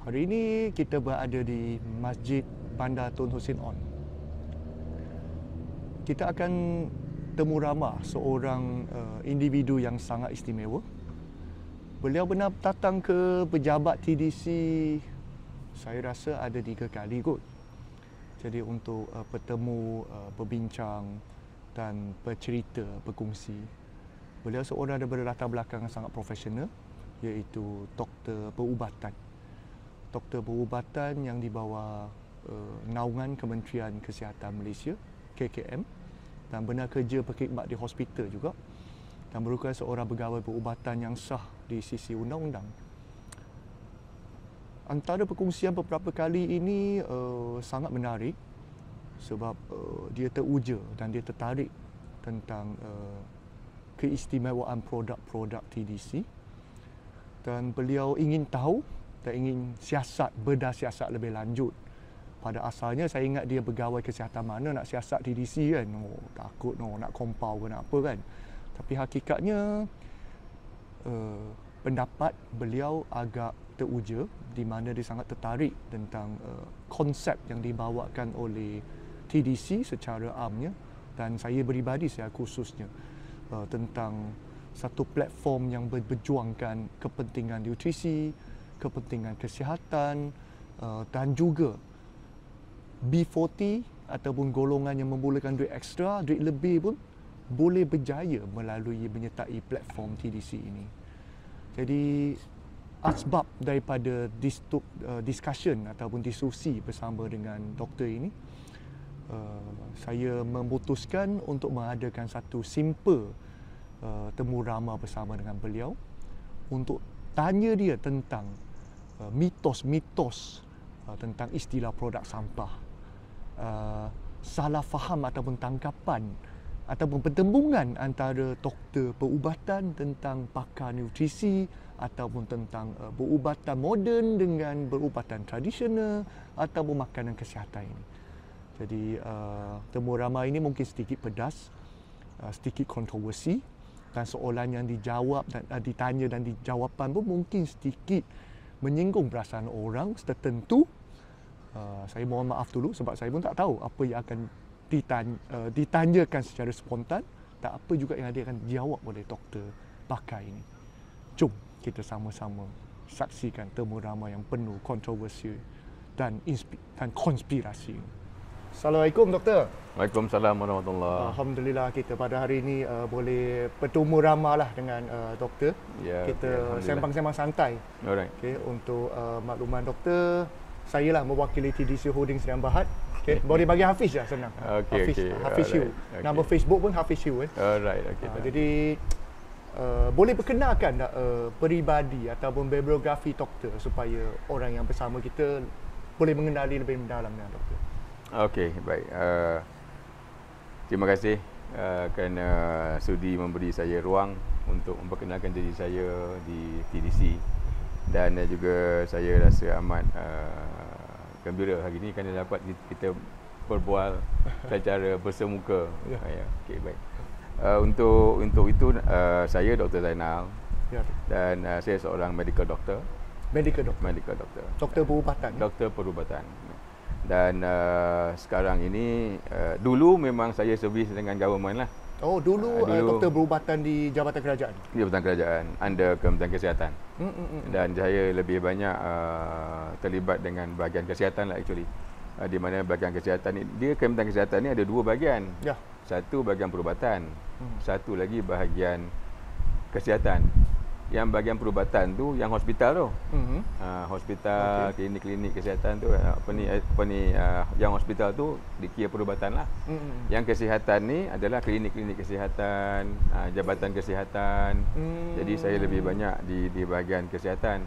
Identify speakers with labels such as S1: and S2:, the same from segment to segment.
S1: Hari ini kita berada di Masjid Bandar Tun Hussein On. Kita akan temu ramah seorang individu yang sangat istimewa. Beliau benar datang ke pejabat TDC, saya rasa ada 3 kali kot. Jadi untuk bertemu, berbincang dan bercerita, berkongsi. Beliau seorang daripada latar belakang yang sangat profesional, iaitu doktor perubatan. Doktor perubatan yang di bawah naungan Kementerian Kesihatan Malaysia, KKM, dan benar kerja berkhidmat di hospital juga, dan merupakan seorang pegawai perubatan yang sah di sisi undang-undang. Antara perkongsian beberapa kali ini sangat menarik sebab dia teruja dan dia tertarik tentang keistimewaan produk-produk TDC, dan beliau ingin tahu dan ingin bedah siasat lebih lanjut. Pada asalnya saya ingat dia pegawai kesihatan mana nak siasat TDC kan. Takut nak kompau ke nak apa kan. Tapi hakikatnya pendapat beliau agak teruja di mana dia sangat tertarik tentang konsep yang dibawakan oleh TDC secara amnya, dan saya peribadi saya khususnya tentang satu platform yang berjuangkan kepentingan nutrisi, kepentingan kesihatan, dan juga B40 ataupun golongan yang membolehkan duit ekstra, duit lebih pun boleh berjaya melalui menyertai platform TDC ini. Jadi asbab daripada discussion ataupun diskusi bersama dengan doktor ini, saya memutuskan untuk mengadakan satu simple temu ramah bersama dengan beliau untuk tanya dia tentang mitos-mitos tentang istilah produk sampah, salah faham ataupun tangkapan ataupun pertembungan antara doktor perubatan tentang pakar nutrisi ataupun tentang perubatan moden dengan perubatan tradisional ataupun makanan kesihatan ini. Jadi temu ramah ini mungkin sedikit pedas, sedikit kontroversi, dan soalan yang dijawab dan ditanya dan dijawapan pun mungkin sedikit menyinggung perasaan orang tertentu. Saya mohon maaf dulu sebab saya pun tak tahu apa yang akan ditanyakan secara spontan, tak apa juga yang akan dijawab oleh doktor pakar ini. Jom kita sama-sama saksikan temu ramah yang penuh kontroversi dan konspirasi. Assalamualaikum doktor.
S2: Waalaikumsalam warahmatullahi.
S1: Alhamdulillah kita pada hari ini boleh bertemu ramah lah dengan doktor.
S2: Ya,
S1: kita sembang-sembang santai.
S2: Alright.
S1: Okay, untuk makluman doktor, saya lah mewakili TDC Holdings Sdn Bhd. Okay, boleh bagi Hafiz je senang.
S2: Okay,
S1: Hafiz Hugh. Nama Facebook pun Hafiz Hugh.
S2: Alright, okay.
S1: Jadi boleh perkenalkan tak peribadi ataupun biografi doktor supaya orang yang bersama kita boleh mengenali lebih mendalam dengan doktor.
S2: Okey, baik. Terima kasih kerana sudi memberi saya ruang untuk memperkenalkan diri saya di TDC, dan juga saya rasa amat gembira hari ini kerana dapat kita berbual secara bersemuka. Ya. Okey, baik. Untuk itu saya Dr. Zainal, ya, dan saya seorang medical doctor.
S1: Medical doctor. Doktor perubatan.
S2: Doktor perubatan. Dan sekarang ini dulu memang saya servis dengan government lah.
S1: Oh, dulu doktor perubatan di Jabatan Kerajaan.
S2: Di Jabatan Kerajaan under Kementerian Kesihatan. Dan saya lebih banyak terlibat dengan bahagian kesihatan lah actually. Di mana bahagian kesihatan ni, Kementerian Kesihatan ni ada 2 bahagian. Ya. Satu bahagian perubatan, satu lagi bahagian kesihatan. Yang bahagian perubatan tu yang hospital tu. Hospital, klinik-klinik kesihatan tu yang hospital tu dikira perubatan lah. Yang kesihatan ni adalah klinik-klinik kesihatan, jabatan kesihatan. Jadi saya lebih banyak di bahagian kesihatan.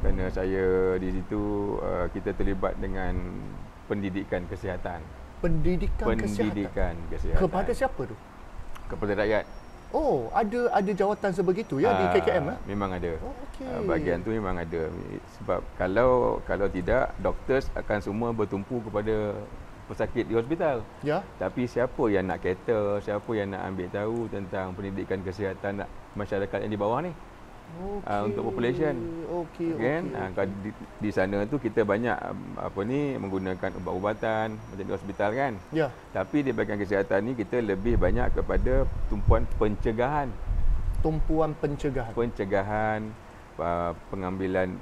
S2: Kerana saya di situ kita terlibat dengan pendidikan kesihatan.
S1: Pendidikan kesihatan. Kepada siapa tu?
S2: Kepada rakyat.
S1: Oh, ada jawatan sebegitu ya di KKM?
S2: Memang ada.
S1: Oh, okay.
S2: Bahagian tu memang ada. Sebab kalau tidak, doktor akan semua bertumpu kepada pesakit di hospital. Ya. Tapi siapa yang nak cater, siapa yang nak ambil tahu tentang pendidikan kesihatan masyarakat yang di bawah ni? untuk population. Kan? Di sana tu kita banyak menggunakan ubat-ubatan macam di hospital kan.
S1: Ya.
S2: Tapi di bahagian kesihatan ni kita lebih banyak kepada tumpuan pencegahan. Pencegahan, pengambilan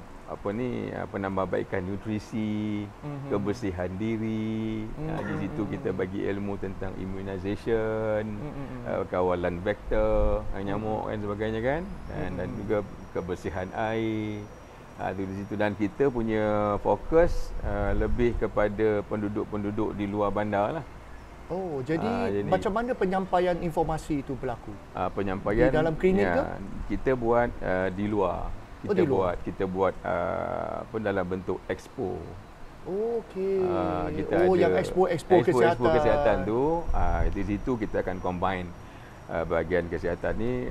S2: penambahbaikan nutrisi, kebersihan diri. Di situ kita bagi ilmu tentang immunization, kawalan vektor nyamuk dan sebagainya kan, dan juga kebersihan air. Di situ, dan kita punya fokus lebih kepada penduduk-penduduk di luar bandar lah.
S1: Oh, jadi macam mana penyampaian informasi itu berlaku?
S2: Penyampaian
S1: di dalam klinik ke?
S2: Kita buat di luar. Kita buat dalam bentuk expo.
S1: Okey.
S2: Kita ada
S1: yang expo
S2: kesihatan tu, di situ kita akan combine bahagian kesihatan ni,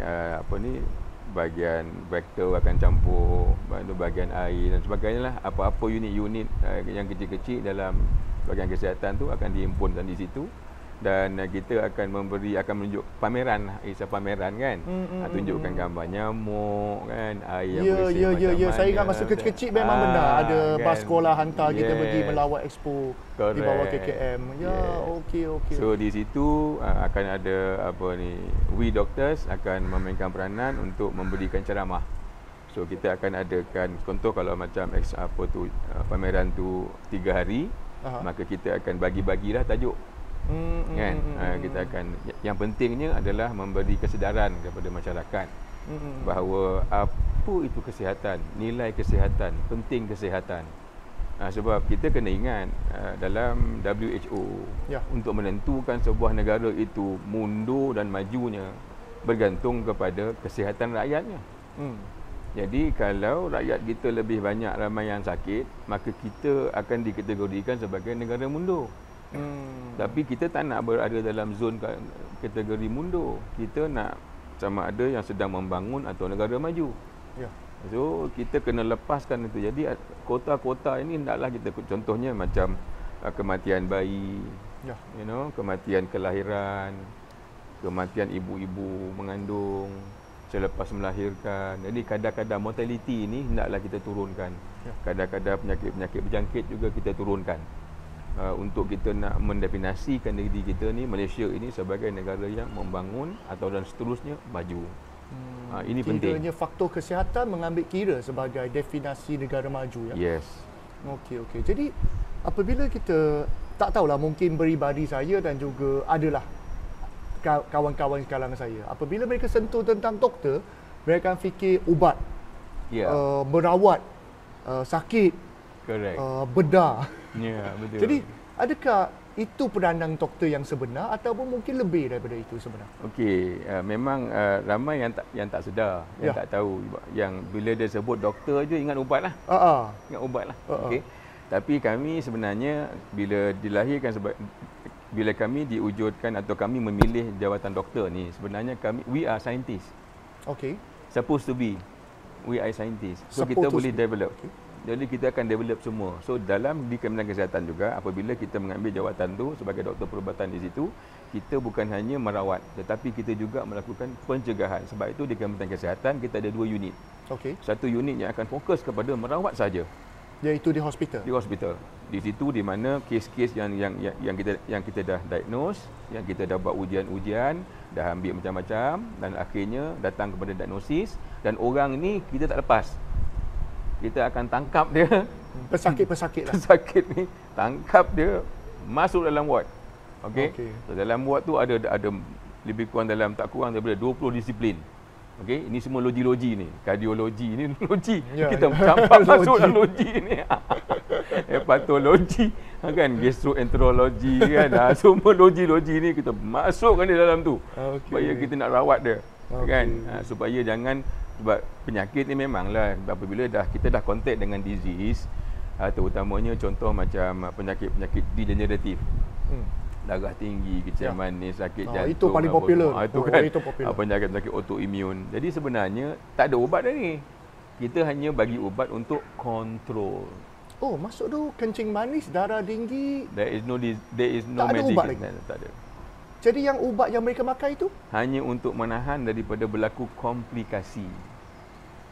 S2: bahagian vektor akan campur, bahagian air dan sebagainya lah. Apa-apa unit-unit yang kecil-kecil dalam bahagian kesihatan tu akan dihimpunkan di situ. Dan kita akan menunjuk pameran kan, tunjukkan gambar nyamuk kan, air yang bersih macam mana.
S1: Saya ingat masa kecil-kecil memang benar ada bas sekolah hantar kita pergi melawat expo di bawah KKM. Okey.
S2: So di situ akan ada we doctors akan memainkan peranan untuk memberikan ceramah. So kita akan adakan contoh kalau macam pameran tu 3 hari, maka kita akan bagi-bagilah tajuk. Kan, kita akan, yang pentingnya adalah memberi kesedaran kepada masyarakat bahawa apa itu kesihatan, nilai kesihatan, penting kesihatan. Sebab kita kena ingat dalam WHO untuk menentukan sebuah negara itu mundur dan majunya bergantung kepada kesihatan rakyatnya. Jadi kalau rakyat kita lebih banyak ramai yang sakit, maka kita akan dikategorikan sebagai negara mundur. Tapi kita tak nak berada dalam zon kategori mundur. Kita nak sama ada yang sedang membangun atau negara maju. So kita kena lepaskan itu. Jadi kota-kota ini hendaklah kita, contohnya macam kematian bayi, kematian kelahiran, kematian ibu-ibu mengandung selepas melahirkan. Jadi kadar-kadar mortality ini hendaklah kita turunkan. Kadar-kadar penyakit-penyakit berjangkit juga kita turunkan. Untuk kita nak mendefinisikan diri kita ni, Malaysia ini sebagai negara yang membangun atau dan seterusnya maju. Ini penting.
S1: Kiranya faktor kesihatan mengambil kira sebagai definisi negara maju ya.
S2: Yes.
S1: Okey. Jadi apabila kita, tak tahulah, mungkin peribadi saya dan juga adalah kawan-kawan kalangan saya, apabila mereka sentuh tentang doktor, mereka akan fikir ubat, merawat sakit, bedah.
S2: Ya, betul.
S1: Jadi adakah itu peranan doktor yang sebenar ataupun mungkin lebih daripada itu sebenar?
S2: Okey, memang ramai yang tak sedar, yang tak tahu, yang bila dia sebut doktor je ingat ubat lah. Ingat ubat lah. Okey. Tapi kami sebenarnya bila kami diwujudkan atau kami memilih jawatan doktor ni, sebenarnya we are scientists.
S1: Okey.
S2: Supposed to be. We are scientists. So kita boleh develop. Jadi kita akan develop semua. So di Kementerian Kesihatan juga, apabila kita mengambil jawatan tu sebagai doktor perubatan di situ, kita bukan hanya merawat, tetapi kita juga melakukan pencegahan. Sebab itu di Kementerian Kesihatan kita ada 2 unit. Satu unit yang akan fokus kepada merawat saja,
S1: iaitu di hospital.
S2: Di hospital. Di situ di mana kes-kes yang kita dah diagnose, yang kita dah buat ujian-ujian, dah ambil macam-macam, dan akhirnya datang kepada diagnosis, dan orang ni kita tak lepas. Kita akan tangkap dia,
S1: pesakit lah.
S2: Pesakit ni tangkap dia, masuk dalam ward. Okey. So, dalam ward tu ada lebih kurang tak kurang daripada 20 disiplin. Okey, ini semua logi-logi ni. Kardiologi ni logi. Kita campak masuk dalam logi ni. Hepatologi kan, gastroenterologi kan. Semua logi-logi ni kita masukkan di dalam tu. Supaya kita nak rawat dia. Kan? Supaya jangan, sebab penyakit ni memanglah apabila kita dah kontak dengan disease, terutamanya contoh macam penyakit-penyakit degeneratif, darah tinggi, kecil manis, sakit jantung,
S1: itu paling popular.
S2: Itu kan penyakit-penyakit autoimun. Jadi sebenarnya tak ada ubat dah ni. Kita hanya bagi ubat untuk kontrol.
S1: Oh, maksud tu kencing manis, darah tinggi,
S2: there is no
S1: tak ada ubat lagi.
S2: Tak ada.
S1: Jadi yang ubat yang mereka makan itu
S2: hanya untuk menahan daripada berlaku komplikasi.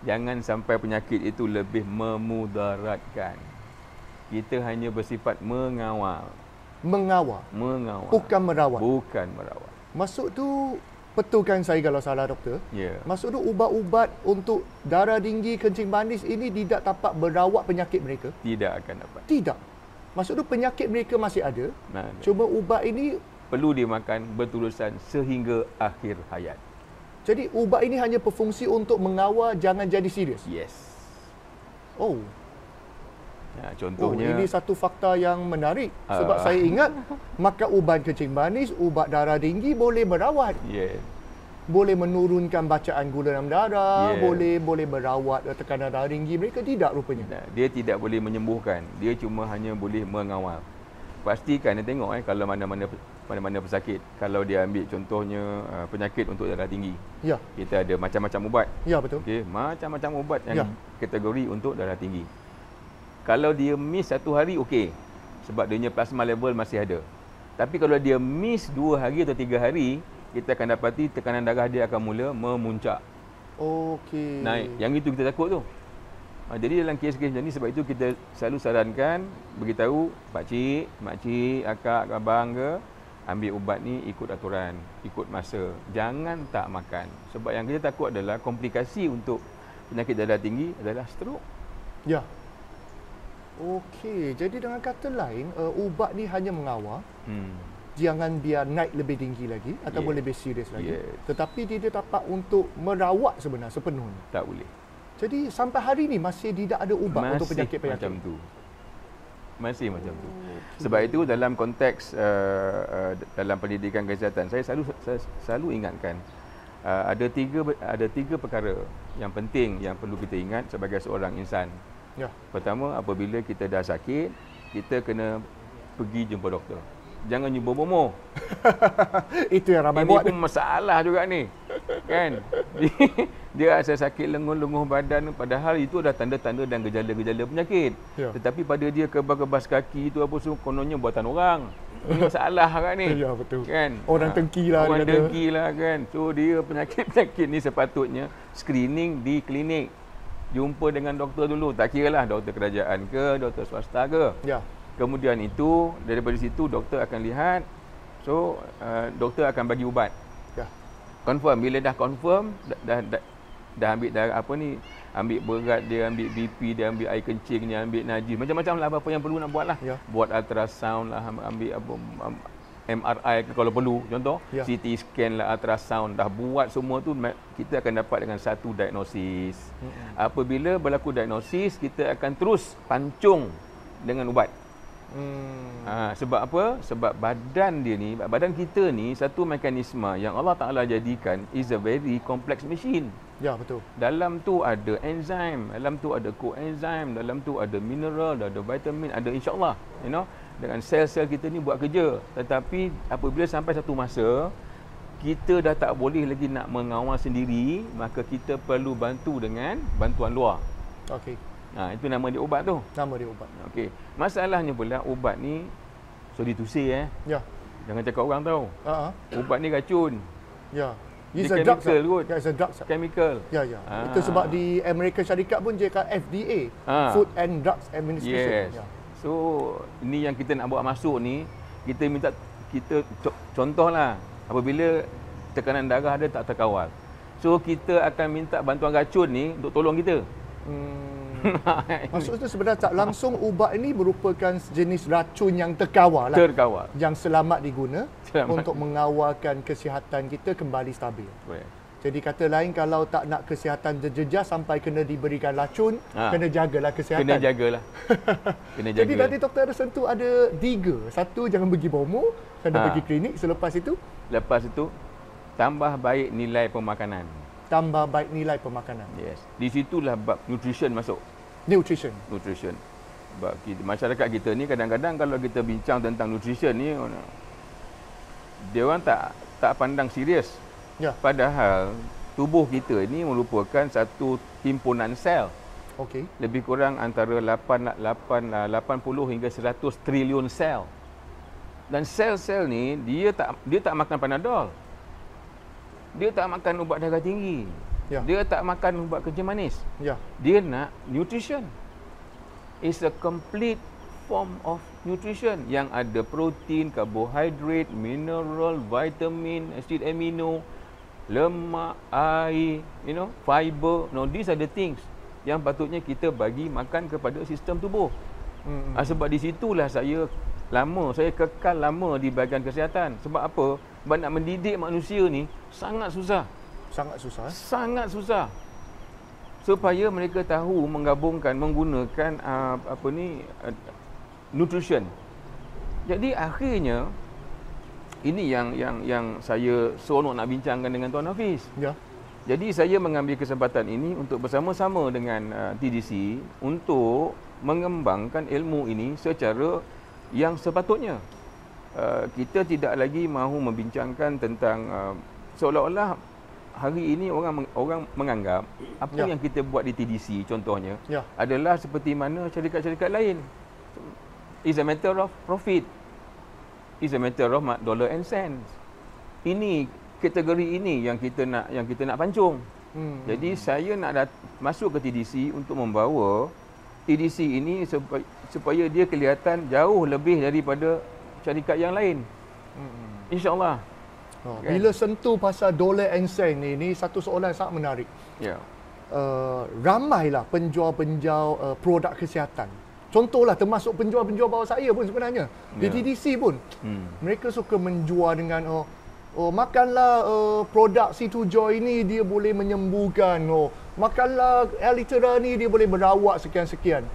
S2: Jangan sampai penyakit itu lebih memudaratkan. Kita hanya bersifat mengawal.
S1: Mengawal. Bukan merawat.
S2: Bukan merawat.
S1: Maksud tu, betulkan saya kalau salah doktor.
S2: Ya.
S1: Maksud tu ubat-ubat untuk darah tinggi, kencing manis ini tidak dapat merawat penyakit mereka?
S2: Tidak akan dapat.
S1: Tidak. Maksud tu penyakit mereka masih ada.
S2: Nah,
S1: cuma ubat ini
S2: perlu dimakan berterusan sehingga akhir hayat.
S1: Jadi ubat ini hanya berfungsi untuk mengawal jangan jadi serius.
S2: Yes.
S1: Oh.
S2: Ya, contohnya
S1: ini satu fakta yang menarik sebab saya ingat makan ubat kencing manis, ubat darah tinggi boleh merawat.
S2: Yes.
S1: Boleh menurunkan bacaan gula dalam darah, boleh merawat tekanan darah tinggi. Mereka tidak rupanya.
S2: Dia tidak boleh menyembuhkan, dia cuma hanya boleh mengawal. Pastikan dia tengok kalau mana-mana pesakit. Kalau dia ambil contohnya penyakit untuk darah tinggi.
S1: Ya.
S2: Kita ada macam-macam ubat.
S1: Ya, betul.
S2: Okey, macam-macam ubat yang kategori untuk darah tinggi. Kalau dia miss 1 hari okey. Sebab dia punya plasma level masih ada. Tapi kalau dia miss 2 hari atau 3 hari, kita akan dapati tekanan darah dia akan mula memuncak.
S1: Okey.
S2: Naik. Yang itu kita takut tu. Jadi dalam kes-kes macam ni, sebab itu kita selalu sarankan beritahu pakcik, makcik, akak, abang ke, ambil ubat ni ikut aturan, ikut masa. Jangan tak makan. Sebab yang kita takut adalah komplikasi untuk penyakit darah tinggi adalah stroke.
S1: Ya. Okey, jadi dengan kata lain, ubat ni hanya mengawal. Jangan biar naik lebih tinggi lagi ataupun lebih serius lagi. Tetapi dia dapat untuk merawat sebenarnya sepenuhnya.
S2: Tak boleh.
S1: Jadi sampai hari ni masih tidak ada ubat untuk penyakit-penyakit
S2: macam tu. Masih macam tu. Sebab itu dalam konteks dalam pendidikan kesihatan, saya selalu ingatkan ada tiga perkara yang penting yang perlu kita ingat sebagai seorang insan. Ya. Pertama, apabila kita dah sakit, kita kena pergi jumpa doktor. Jangan jumpa bomoh.
S1: Itu yang ramai buat.
S2: Ini pun masalah juga ni. Kan? Dia rasa sakit lenguh-lenguh badan, padahal itu dah tanda-tanda dan gejala-gejala penyakit. Ya. Tetapi pada dia kebas-kebas kaki itu apa semua kononnya buatan orang. Ini masalah kan ni.
S1: Ya, betul.
S2: Kan?
S1: Orang dengki lah.
S2: Orang dengki lah kan. So dia penyakit-penyakit ni sepatutnya screening di klinik. Jumpa dengan doktor dulu. Tak kira lah doktor kerajaan ke, doktor swasta ke. Ya. Kemudian itu, daripada situ doktor akan lihat. So, doktor akan bagi ubat. Ya. Confirm. Bila dah confirm, dah ambil darah apa ni, ambil berat dia, ambil BP dia, ambil air kencing dia, ambil najis. Macam-macam lah apa yang perlu nak buat lah. Ya. Buat ultrasound lah, ambil apa, MRI ke kalau perlu. Contoh, CT scan lah, ultrasound. Dah buat semua tu, kita akan dapat dengan satu diagnosis. Apabila berlaku diagnosis, kita akan terus pancung dengan ubat. Sebab apa? Sebab badan dia ni, badan kita ni satu mekanisme yang Allah Ta'ala jadikan is a very complex machine. Ya, betul. Dalam tu ada enzim, dalam tu ada coenzim, dalam tu ada mineral, ada vitamin, ada insya-Allah, you know, dengan sel-sel kita ni buat kerja. Tetapi apabila sampai satu masa kita dah tak boleh lagi nak mengawal sendiri, maka kita perlu bantu dengan bantuan luar. Okey. Itu nama dia ubat tu. Nama dia ubat. Okey. Masalahnya pula ubat ni, sorry to say ya. Jangan cakap orang tahu. Ubat ni racun. Ya. It's a drug kot. Yeah, it's a drug. Chemical. Ya, ya. Itu sebab di Amerika Syarikat pun dia kata FDA, Food and Drugs Administration. Yes. So, ini yang kita nak buat masuk ni, kita minta contohlah apabila tekanan darah dia tak terkawal. So, kita akan minta bantuan racun ni untuk tolong kita. Maksudnya sebenarnya tak langsung ubat ini merupakan jenis racun yang terkawal lah. Terkawal. Yang selamat diguna untuk mengawalkan kesihatan kita kembali stabil. Jadi kata lain, kalau tak nak kesihatan terjejas sampai kena diberikan racun, kena jagalah kesihatan. Kena jagalah. Kena jaga. Jadi tadi doktor ada sentuh ada 3. Satu, jangan pergi bomoh, kena pergi klinik. Selepas itu? Lepas itu, tambah baik nilai pemakanan. Tambah baik nilai pemakanan. Yes. Di situlah bab nutrition masuk. Nutrition. Sebab masyarakat kita ni kadang-kadang kalau kita bincang tentang nutrition ni, dia orang tak pandang serius. Ya. Padahal tubuh kita ni merupakan satu himpunan sel. Okey. Lebih kurang antara 80 hingga 100 triliun sel. Dan sel-sel ni dia tak makan Panadol. Dia tak makan ubat darah tinggi.
S1: Ya.
S2: Dia tak makan buat kencing manis.
S1: Ya.
S2: Dia nak nutrition. It's a complete form of nutrition yang ada protein, karbohidrat, mineral, vitamin, asid amino, lemak, air, fiber. No, these are the things yang patutnya kita bagi makan kepada sistem tubuh. Sebab di situlah saya kekal lama di bahagian kesihatan. Sebab apa? Sebab nak mendidik manusia ni sangat susah.
S1: Sangat susah.
S2: Sangat susah. Supaya mereka tahu menggunakan nutrition. Jadi akhirnya ini yang saya seronok nak bincangkan dengan Tuan Hafiz.
S1: Ya.
S2: Jadi saya mengambil kesempatan ini untuk bersama-sama dengan TDC untuk mengembangkan ilmu ini secara yang sepatutnya. Kita tidak lagi mahu membincangkan tentang seolah-olah hari ini orang menganggap apa yang kita buat di TDC contohnya adalah seperti mana syarikat-syarikat lain. It's a matter of profit. It's a matter of dollar and cents. Ini kategori ini yang kita nak pancung. Jadi saya nak masuk ke TDC untuk membawa TDC ini supaya dia kelihatan jauh lebih daripada syarikat yang lain. InsyaAllah.
S1: Kan? Bila sentuh pasal dollar and cent ni satu soalan sangat menarik.
S2: Ya.
S1: Ramailah penjual-penjual produk kesihatan. Contohlah termasuk penjual-penjual bawah saya pun sebenarnya. Di TDC pun. Mereka suka menjual dengan makanlah produk Situ Joy ni dia boleh menyembuhkan. Makanlah Alitera ni dia boleh merawat sekian-sekian.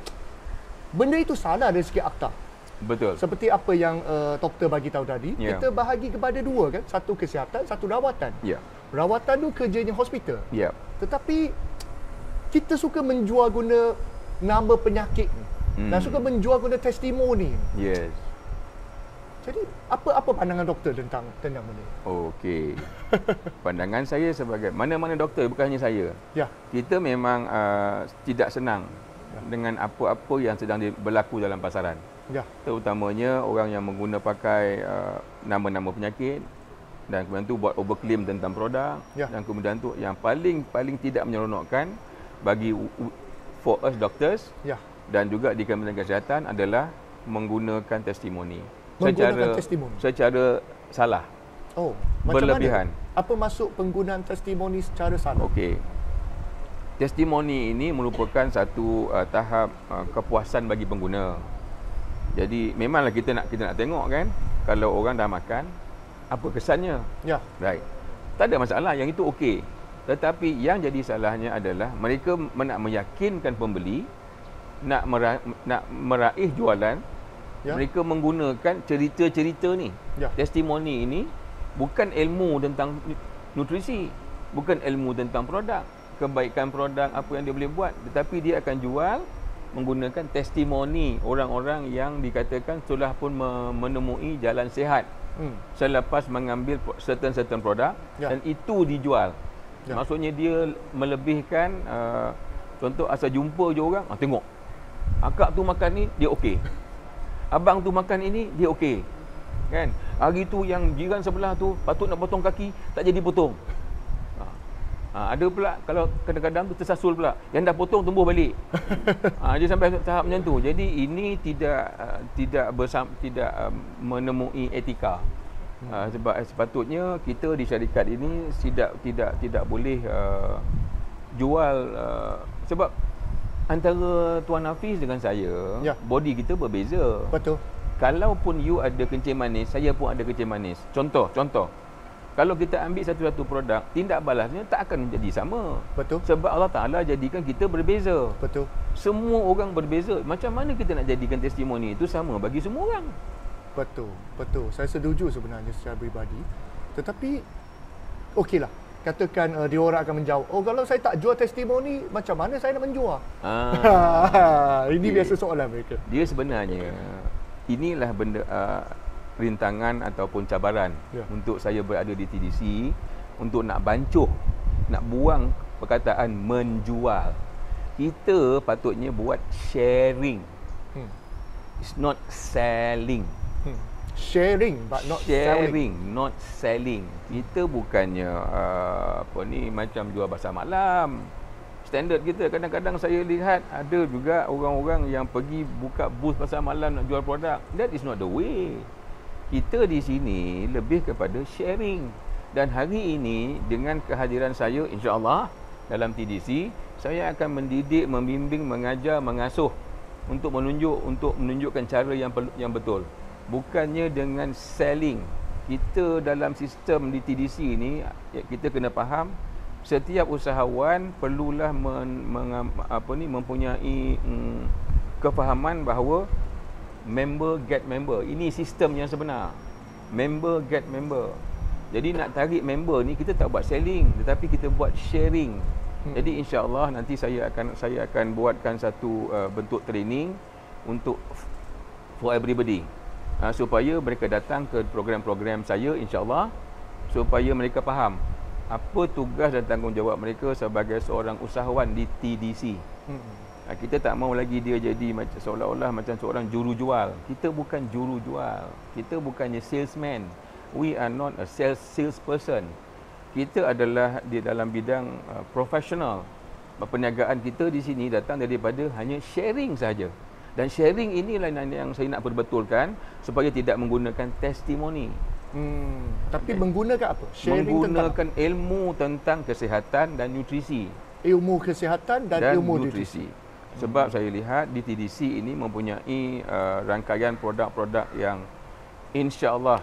S1: Benda itu salah dari segi akta.
S2: Betul.
S1: Seperti apa yang doktor bagi tahu tadi, kita bahagi kepada dua kan, satu kesihatan, satu rawatan. Rawatan tu kerjanya hospital. Tetapi kita suka menjual guna nama penyakit dan suka menjual guna testimoni.
S2: Yes.
S1: Jadi apa pandangan doktor tentang benda ni?
S2: Okey. Pandangan saya sebagai mana-mana doktor, bukan hanya saya. Kita memang tidak senang dengan apa-apa yang sedang berlaku dalam pasaran. Terutamanya orang yang pakai nama-nama penyakit dan kemudian tu buat overclaim tentang produk dan kemudian tu yang paling tidak menyeronokkan bagi for us doctors dan juga di Kementerian Kesihatan adalah menggunakan testimoni. Secara salah. Berlebihan.
S1: Macam mana? Apa maksud penggunaan testimoni secara salah?
S2: Okey. Testimoni ini merupakan satu tahap kepuasan bagi pengguna. Jadi memanglah kita nak tengok kan, kalau orang dah makan apa kesannya. Right. Tak ada masalah, yang itu okey. Tetapi yang jadi salahnya adalah mereka nak meyakinkan pembeli, nak meraih jualan. Mereka menggunakan cerita-cerita ni. Testimoni ini bukan ilmu tentang nutrisi, bukan ilmu tentang produk, kebaikan produk apa yang dia boleh buat, tetapi dia akan jual menggunakan testimoni orang-orang yang dikatakan telah pun menemui jalan sihat selepas mengambil certain produk dan itu dijual. Maksudnya dia melebihkan contoh asal jumpa je orang, tengok akak tu makan ni dia okey. Abang tu makan ini dia okey. Kan? Hari tu yang jiran sebelah tu patut nak potong kaki tak jadi potong. Ada pula kalau kadang-kadang tu tersasul pula, yang dah potong tumbuh balik. Dia sampai tahap macam tu. Jadi ini tidak menemui etika. Sebab sepatutnya kita di syarikat ini tidak boleh jual sebab antara Tuan Hafiz dengan saya, body kita berbeza.
S1: Betul.
S2: Kalaupun you ada kencing manis, saya pun ada kencing manis. Contoh. Kalau kita ambil satu-satu produk, tindak balasnya tak akan menjadi sama.
S1: Betul.
S2: Sebab Allah Ta'ala jadikan kita berbeza.
S1: Betul. Semua
S2: orang berbeza. Macam mana kita nak jadikan testimoni itu sama bagi semua orang?
S1: Betul. Saya setuju sebenarnya secara peribadi. Tetapi, okeylah. Katakan dia orang akan menjawab, kalau saya tak jual testimoni, macam mana saya nak menjual? Ini biasa soalan mereka.
S2: Dia sebenarnya, inilah benda rintangan ataupun cabaran untuk saya berada di TDC, untuk nak bancuh, nak buang perkataan menjual. Kita patutnya buat sharing. It's not selling.
S1: sharing but not
S2: sharing,
S1: selling.
S2: not selling. Kita bukannya macam jual pasar malam. Standard kita, kadang-kadang saya lihat ada juga orang-orang yang pergi buka booth pasar malam nak jual produk. That is not the way. Kita di sini lebih kepada sharing. Dan hari ini dengan kehadiran saya, insya-Allah dalam TDC, saya akan mendidik, membimbing, mengajar, mengasuh untuk menunjukkan cara yang betul. Bukannya dengan selling. Kita dalam sistem di TDC ini, kita kena faham setiap usahawan perlulah mempunyai kefahaman bahawa member get member. Ini sistem yang sebenar. Member get member. Jadi nak tarik member ni kita tak buat selling, tetapi kita buat sharing. Jadi insya-Allah nanti saya akan buatkan satu bentuk training untuk for everybody. Supaya mereka datang ke program-program saya, insya-Allah, supaya mereka faham apa tugas dan tanggungjawab mereka sebagai seorang usahawan di TDC. Kita tak mahu lagi dia jadi macam seolah-olah macam seorang jurujual. Kita bukan jurujual. Kita bukannya salesman. We are not a salesperson. Kita adalah di dalam bidang profesional. Perniagaan kita di sini datang daripada hanya sharing saja. Dan sharing inilah yang saya nak perbetulkan supaya tidak menggunakan testimoni.
S1: Tapi menggunakan apa? Sharing
S2: menggunakan ilmu tentang kesihatan dan nutrisi.
S1: Ilmu kesihatan dan ilmu nutrisi.
S2: Sebab saya lihat di TDC ini mempunyai rangkaian produk-produk yang insya-Allah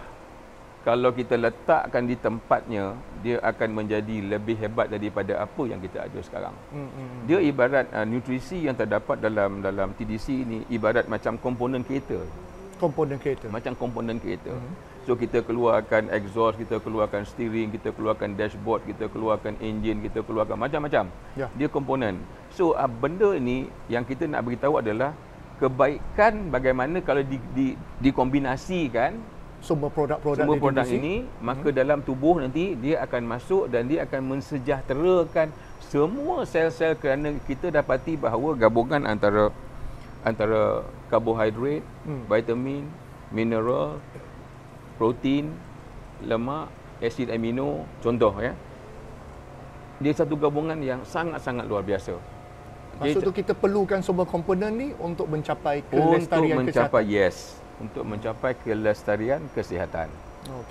S2: kalau kita letakkan di tempatnya, dia akan menjadi lebih hebat daripada apa yang kita ada sekarang. Dia ibarat nutrisi yang terdapat dalam TDC ini ibarat macam komponen kereta. Macam komponen kereta. So kita keluarkan exhaust, kita keluarkan steering, kita keluarkan dashboard, kita keluarkan engine, kita keluarkan macam-macam. Dia komponen. So benda ini yang kita nak beritahu adalah kebaikan bagaimana kalau dikombinasikan
S1: semua produk
S2: ini, maka dalam tubuh nanti dia akan masuk dan dia akan mensejahterakan semua sel-sel, kerana kita dapati bahawa gabungan antara karbohidrat, vitamin, mineral, protein, lemak, asid amino, contoh ya. Dia satu gabungan yang sangat-sangat luar biasa.
S1: Maksud tu kita perlukan semua komponen ni untuk mencapai kelestarian kesihatan.
S2: Untuk mencapai kelestarian kesihatan.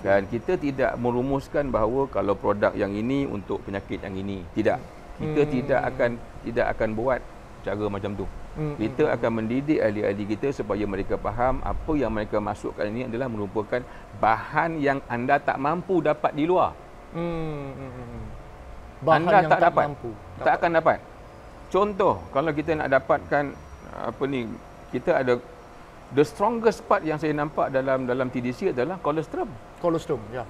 S2: Dan kita tidak merumuskan bahawa kalau produk yang ini untuk penyakit yang ini. Tidak. Kita tidak akan buat cara macam tu. Kita akan mendidik ahli-ahli kita supaya mereka faham apa yang mereka masukkan ini adalah merupakan bahan yang anda tak mampu dapat di luar.
S1: Bahan
S2: anda
S1: yang
S2: tak dapat.
S1: mampu.
S2: Tak akan dapat. Contoh, kalau kita nak dapatkan kita ada the strongest part yang saya nampak dalam TDC adalah kolostrum.
S1: Ya.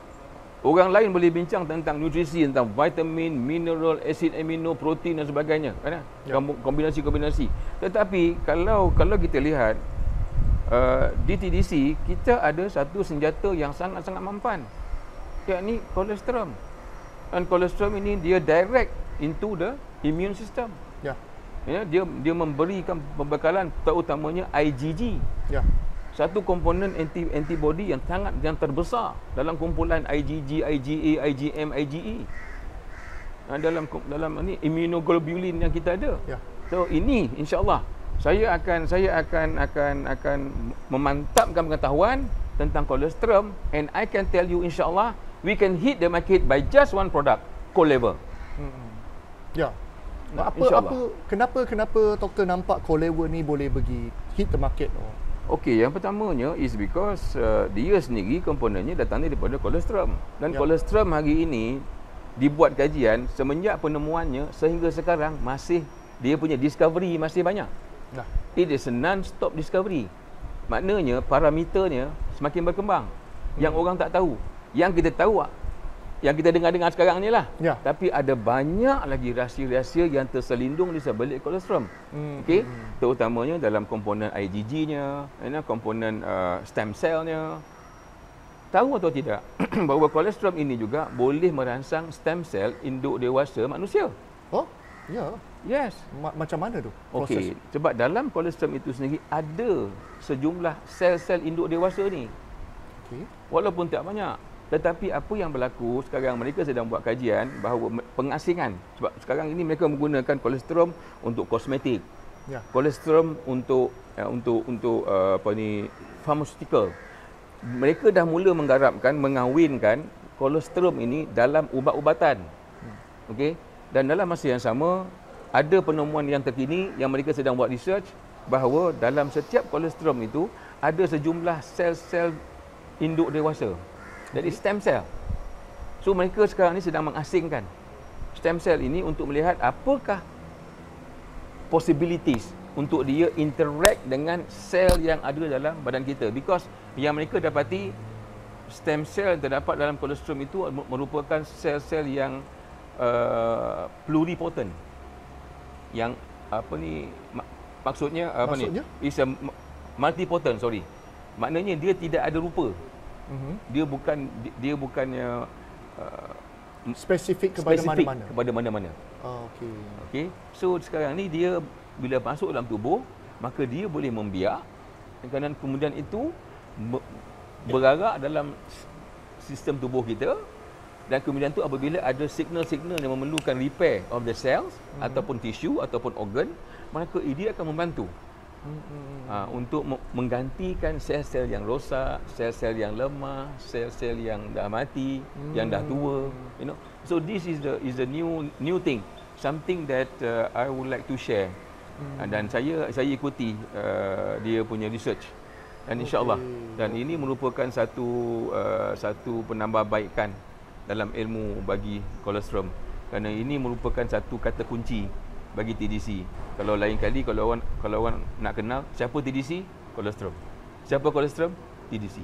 S2: Orang lain boleh bincang tentang nutrisi, tentang vitamin, mineral, asid amino, protein dan sebagainya, kan? Kombinasi-kombinasi. Tetapi kalau kita lihat di TDC, kita ada satu senjata yang sangat-sangat mampan, yakni kolostrum. Dan kolostrum ini dia direct into the immune system. Ya, dia memberikan pembekalan terutamanya IgG. Satu komponen antibody yang terbesar dalam kumpulan IgG, IgA, IgM, IgE. Dalam ini immunoglobulin yang kita ada. So ini insya-Allah saya akan memantapkan pengetahuan tentang kolostrum, and I can tell you insya-Allah we can hit the market by just one product, Colever.
S1: Kenapa doktor nampak Colever ni boleh pergi hit the market?
S2: Okey, yang pertamanya is because dia sendiri komponennya datang daripada kolostrum. Dan kolostrum hari ini dibuat kajian semenjak penemuannya sehingga sekarang masih dia punya discovery masih banyak. It is a non-stop discovery. Maknanya parameternya semakin berkembang. Yang orang tak tahu. Yang kita tahu, yang kita dengar-dengar sekarang ni lah. Tapi ada banyak lagi rahsia-rahsia yang terselindung di sebalik kolostrum. Okey, terutamanya dalam komponen IgG-nya, komponen stem cell-nya. Tahu atau tidak bahawa kolostrum ini juga boleh merangsang stem cell induk dewasa manusia? Yes.
S1: Macam mana tu?
S2: Okey, sebab dalam kolostrum itu sendiri ada sejumlah sel-sel induk dewasa ni. Walaupun tak banyak. Tetapi apa yang berlaku sekarang, mereka sedang buat kajian bahawa pengasingan, sebab sekarang ini mereka menggunakan kolesterol untuk kosmetik, kolesterol untuk pharmaceutical. Mereka dah mula menggarapkan, mengawinkan kolesterol ini dalam ubat-ubatan. Okey, dan dalam masa yang sama ada penemuan yang terkini yang mereka sedang buat research bahawa dalam setiap kolesterol itu ada sejumlah sel-sel induk dewasa. Jadi stem cell. So mereka sekarang ni sedang mengasingkan stem cell ini untuk melihat apakah possibilities untuk dia interact dengan sel yang ada dalam badan kita, because yang mereka dapati stem cell yang terdapat dalam kolesterol itu merupakan sel-sel yang pluripotent, yang maksudnya is a multipotent, maknanya dia tidak ada rupa. Dia bukannya
S1: spesifik kepada mana-mana.
S2: Okey. So sekarang ni dia bila masuk dalam tubuh, maka dia boleh membiak, dan kemudian itu berarak dalam sistem tubuh kita, dan kemudian tu apabila ada signal-signal yang memerlukan repair of the cells ataupun tissue ataupun organ, maka dia akan membantu untuk menggantikan sel-sel yang rosak, sel-sel yang lemah, sel-sel yang dah mati, yang dah tua, So this is the new thing, something that I would like to share. Dan saya ikuti dia punya research, dan insya-Allah, dan ini merupakan satu penambahbaikan dalam ilmu bagi kolesterol, kerana ini merupakan satu kata kunci bagi TDC. Kalau lain kali kalau orang nak kenal siapa TDC, kolesterol. Siapa kolesterol? TDC.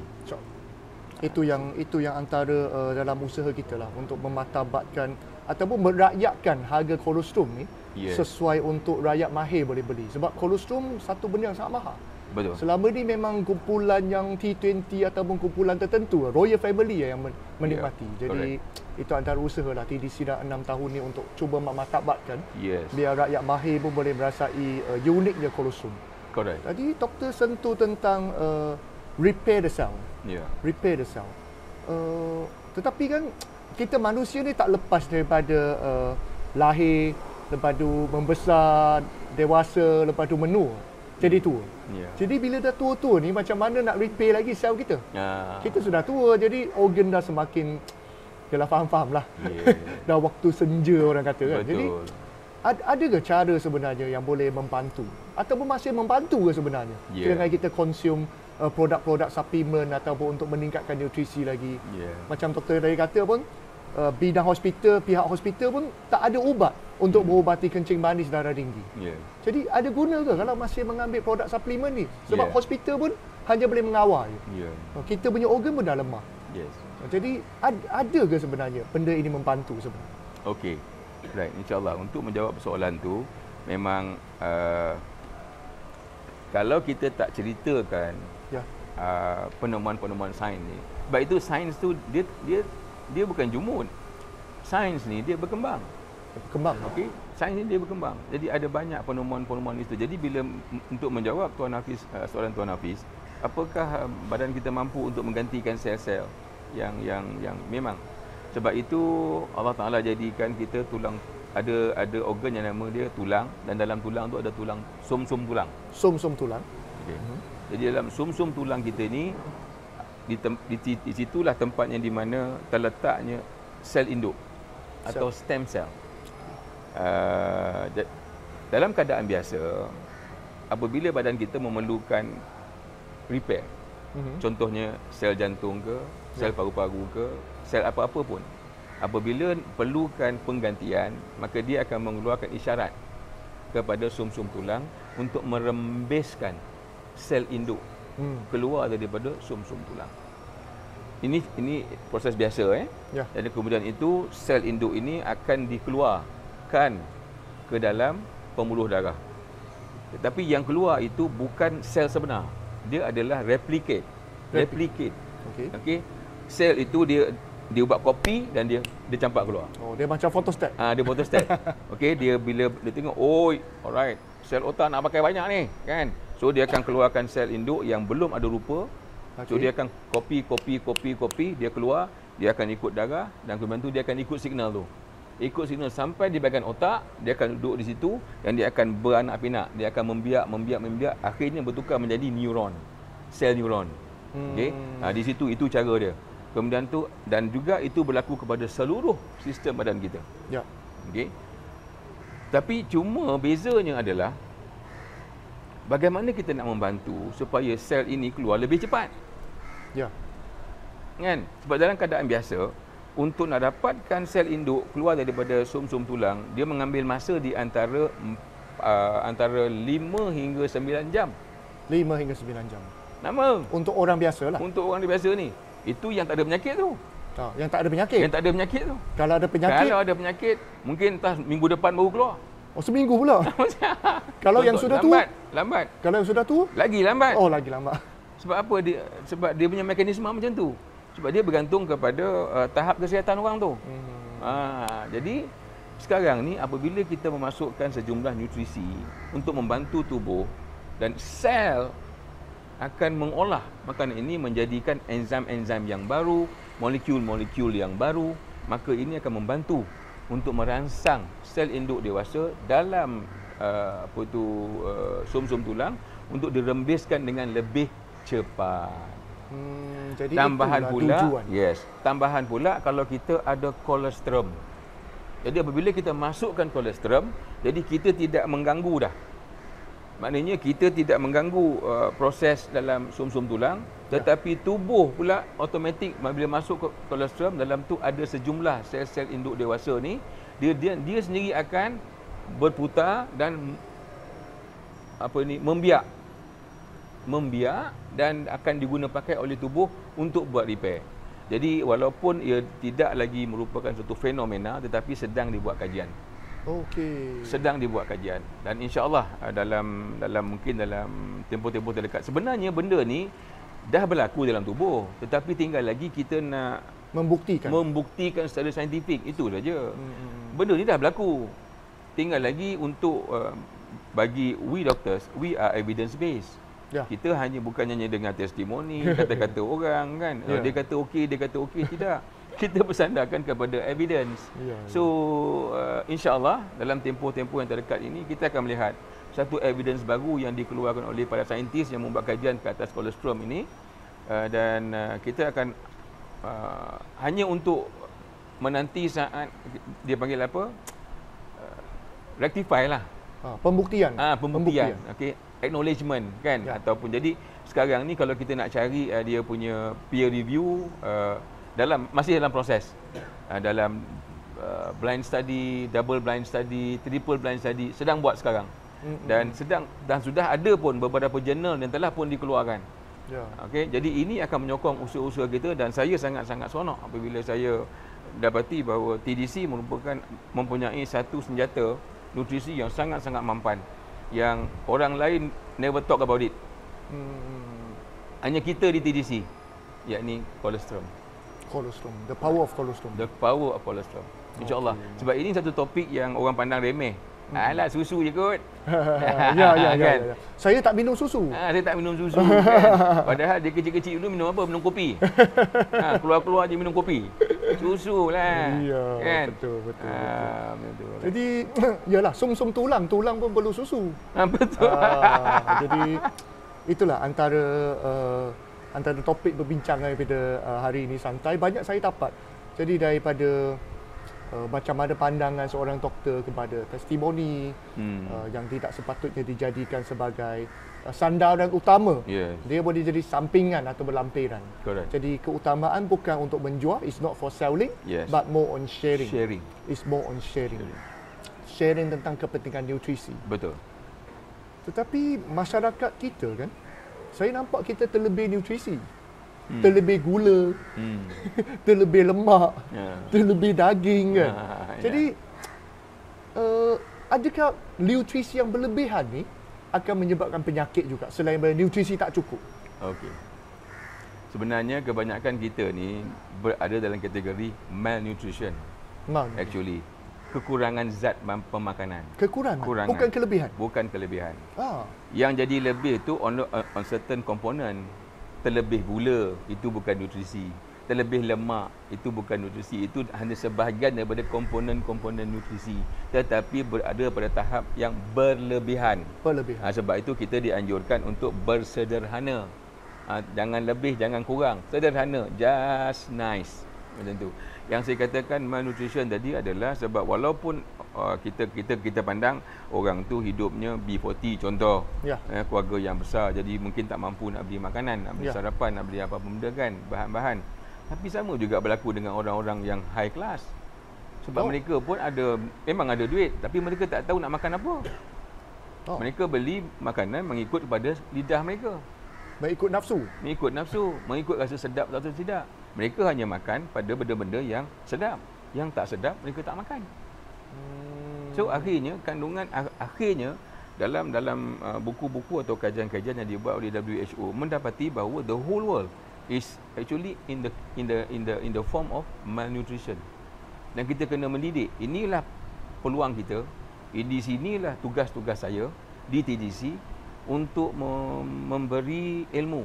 S1: Itu yang antara dalam usaha kita lah untuk memartabatkan ataupun merakyatkan harga kolesterol ni sesuai untuk rakyat mahir boleh beli. Sebab kolesterol satu benda yang sangat mahal.
S2: Betul.
S1: Selama ni memang kumpulan yang T20 ataupun kumpulan tertentu, royal family yang menikmati. Jadi itu antara usaha lah TDC dah 6 tahun ni untuk cuba memartabatkan biar rakyat mahir pun boleh merasai uniknya kolesterol.
S2: Correct.
S1: Tadi doktor sentuh tentang repair the cell. Repair the cell. Tetapi kan kita manusia ni tak lepas daripada lahir, lepas tu membesar, dewasa, lepas tu menua, jadi tua. Jadi bila dah tua-tua ni, macam mana nak repair lagi sel kita? Kita sudah tua, jadi organ dah semakin, jelah faham-faham lah. Dah waktu senja orang kata kan. Jadi ada ke cara sebenarnya yang boleh membantu ataupun masih membantu ke sebenarnya dengan kita consume produk-produk suplemen ataupun untuk meningkatkan nutrisi lagi? Macam doktor tadi kata pun, bidang hospital, pihak hospital pun tak ada ubat untuk mengubati kencing manis darah tinggi. Jadi ada guna ke kalau masih mengambil produk suplemen ni? Sebab hospital pun hanya boleh mengawal. Kita punya organ pun dah lemah. Jadi ada ke sebenarnya benda ini membantu sebenarnya?
S2: Okey. Right, insya-Allah untuk menjawab soalan tu, memang kalau kita tak ceritakan penemuan-penemuan sains ni, sebab itu sains tu dia bukan jumud. Sains ni dia berkembang. Okey, sains ni dia berkembang. Jadi ada banyak penemuan-penemuan itu. Jadi bila untuk menjawab Tuan Hafiz, soalan Tuan Hafiz, apakah badan kita mampu untuk menggantikan sel-sel yang memang, sebab itu Allah Taala jadikan kita tulang, ada organ yang nama dia tulang, dan dalam tulang tu ada tulang sum-sum tulang.
S1: Sum-sum tulang.
S2: Okey. Jadi dalam sum-sum tulang kita ni, di situlah tempatnya di mana terletaknya sel induk atau stem cell. Dalam keadaan biasa, apabila badan kita memerlukan repair, contohnya sel jantung ke, sel paru-paru ke, sel apa-apa pun, apabila perlukan penggantian, maka dia akan mengeluarkan isyarat kepada sum-sum tulang untuk merembeskan sel induk keluar daripada sum-sum tulang. Ini proses biasa Jadi kemudian itu sel induk ini akan dikeluarkan ke dalam pembuluh darah. Tetapi yang keluar itu bukan sel sebenar. Dia adalah replicate. Okey. Sel itu dia buat kopi dan dia campak keluar.
S1: Dia macam photostat.
S2: Dia photostat. Okey, dia bila dia tengok, alright, sel otak nak pakai banyak ni, kan. So dia akan keluarkan sel induk yang belum ada rupa, So dia akan kopi, dia keluar, dia akan ikut darah dan kemudian tu dia akan ikut signal tu. Ikut signal sampai di bahagian otak, dia akan duduk di situ dan dia akan beranak pinak. Dia akan membiak, akhirnya bertukar menjadi neuron, sel neuron. Okey. Di situ itu cara dia. Kemudian tu dan juga itu berlaku kepada seluruh sistem badan kita.
S1: Ya.
S2: Okey. Tapi cuma bezanya adalah bagaimana kita nak membantu supaya sel ini keluar lebih cepat.
S1: Ya.
S2: Kan? Sebab dalam keadaan biasa, untuk nak dapatkan sel induk keluar daripada sum-sum tulang, dia mengambil masa di antara 5 hingga 9 jam.
S1: 5 hingga 9 jam.
S2: Nama?
S1: Untuk orang biasa lah.
S2: Untuk orang biasa ni. Itu yang tak ada penyakit tu.
S1: Yang tak ada penyakit?
S2: Yang tak ada penyakit tu.
S1: Kalau ada penyakit?
S2: Kalau ada penyakit, mungkin entah minggu depan baru keluar.
S1: Oh, seminggu pula? Kalau yang sudah tu?
S2: Lambat.
S1: Kalau yang sudah tu?
S2: Lagi lambat.
S1: Oh, lagi lambat.
S2: Sebab apa? Sebab dia punya mekanisme macam tu. Sebab dia bergantung kepada tahap kesihatan orang tu. Jadi sekarang ni apabila kita memasukkan sejumlah nutrisi untuk membantu tubuh dan sel akan mengolah makanan ini menjadikan enzim-enzim yang baru, molekul-molekul yang baru, maka ini akan membantu untuk merangsang sel induk dewasa dalam sum-sum tulang untuk dirembeskan dengan lebih cepat.
S1: Jadi
S2: tambahan pula,
S1: tujuan.
S2: Tambahan pula kalau kita ada kolesterol. Jadi apabila kita masukkan kolesterol, jadi kita tidak mengganggu dah. Maknanya kita tidak mengganggu proses dalam sum-sum tulang, tetapi tubuh pula automatik bila masuk kolesterol dalam tu ada sejumlah sel-sel induk dewasa ni, dia sendiri akan berputar dan membiak dan akan digunakan pakai oleh tubuh untuk buat repair. Jadi walaupun ia tidak lagi merupakan satu fenomena tetapi sedang dibuat kajian.
S1: Okey.
S2: Sedang dibuat kajian dan insya-Allah dalam tempoh-tempoh terdekat sebenarnya benda ni dah berlaku dalam tubuh tetapi tinggal lagi kita nak membuktikan secara saintifik, itu saja. Benda ni dah berlaku. Tinggal lagi untuk bagi we doctors, we are evidence based. Ya. Kita bukannya dengar testimoni, kata-kata orang kan. Dia kata okey, tidak. Kita bersandarkan kepada evidence. So insya-Allah dalam tempoh-tempoh yang terdekat ini kita akan melihat satu evidence baru yang dikeluarkan oleh para saintis yang membuat kajian ke atas kolesterol ini dan kita akan hanya untuk menanti saat dia panggil apa? Rectify lah.
S1: Pembuktian.
S2: Pembuktian. Okey. Acknowledgement kan ataupun jadi sekarang ni kalau kita nak cari dia punya peer review masih dalam proses dalam blind study, double blind study, triple blind study sedang buat sekarang dan sudah ada pun beberapa jurnal yang telah pun dikeluarkan. Okey, jadi ini akan menyokong usaha-usaha kita dan saya sangat-sangat seronok apabila saya dapati bahawa TDC mempunyai satu senjata nutrisi yang sangat-sangat mampan yang orang lain never talk about it. Hanya kita di TDC, yakni kolesterol.
S1: The power of kolesterol.
S2: The power of kolesterol. InsyaAllah. Sebab ini satu topik yang orang pandang remeh. Alah, susu je kot.
S1: Ya. Saya tak minum susu.
S2: Saya tak minum susu kan. Padahal dia kecil-kecil dulu minum apa? Minum kopi. Keluar-keluar je minum kopi. Susu lah.
S1: Ya,
S2: kan?
S1: Betul. Jadi, yalah, sum-sum tulang pun perlu susu.
S2: Betul.
S1: Jadi, itulah antara topik perbincangan pada hari ini santai. Banyak saya dapat. Jadi daripada macam mana pandangan seorang doktor kepada testimoni yang tidak sepatutnya dijadikan sebagai sandaran utama. Dia boleh jadi sampingan atau berlampiran.
S2: Correct.
S1: Jadi keutamaan bukan untuk menjual, it's not for selling, but more on sharing. It's more on sharing. Sharing tentang kepentingan nutrisi.
S2: Betul.
S1: Tetapi masyarakat kita kan, saya nampak kita terlebih nutrisi. Terlebih gula, terlebih lemak, terlebih daging kan. Jadi adakah nutrisi yang berlebihan ni akan menyebabkan penyakit juga selain daripada nutrisi tak cukup?
S2: Okey. Sebenarnya kebanyakan kita ni berada dalam kategori malnutrition. Actually, kekurangan zat pemakanan.
S1: Kekurangan. Bukan kelebihan.
S2: Bukan kelebihan. Yang jadi lebih tu on certain component. terlebih gula itu bukan nutrisi, terlebih lemak itu bukan nutrisi, itu hanya sebahagian daripada komponen-komponen nutrisi, tetapi berada pada tahap yang berlebihan. Sebab itu kita dianjurkan untuk bersederhana. Jangan lebih, jangan kurang, sederhana, just nice, macam tu. Yang saya katakan malnutrition tadi adalah sebab walaupun kita pandang orang tu hidupnya B40 contoh, keluarga yang besar, jadi mungkin tak mampu nak beli makanan, nak beli sarapan, nak beli apa pun benda kan, bahan-bahan. Tapi sama juga berlaku dengan orang-orang yang high class. Sebab mereka pun memang ada duit, tapi mereka tak tahu nak makan apa. Mereka beli makanan mengikut kepada lidah mereka.
S1: Mengikut nafsu,
S2: mengikut rasa sedap atau tidak. Mereka hanya makan pada benda-benda yang sedap. Yang tak sedap, mereka tak makan. So akhirnya dalam buku-buku atau kajian-kajian yang dibuat oleh WHO mendapati bahawa the whole world is actually in the form of malnutrition. Dan kita kena mendidik. Inilah peluang kita. Di sinilah tugas-tugas saya di TDC untuk memberi ilmu,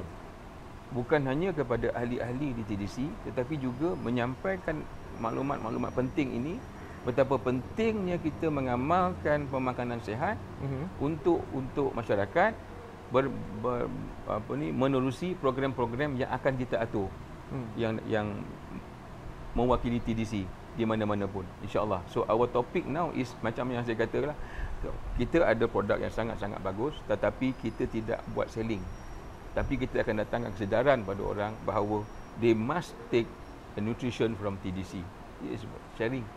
S2: bukan hanya kepada ahli-ahli di TDC, tetapi juga menyampaikan maklumat-maklumat penting ini, betapa pentingnya kita mengamalkan pemakanan sihat untuk masyarakat menerusi program-program yang akan kita atur, yang mewakili TDC di mana-mana pun, insya-Allah. So our topic now is macam yang saya katalah, kita ada produk yang sangat-sangat bagus, tetapi kita tidak buat selling. Tapi kita akan datangkan kesedaran pada orang bahawa they must take a nutrition from TDC. It is sharing.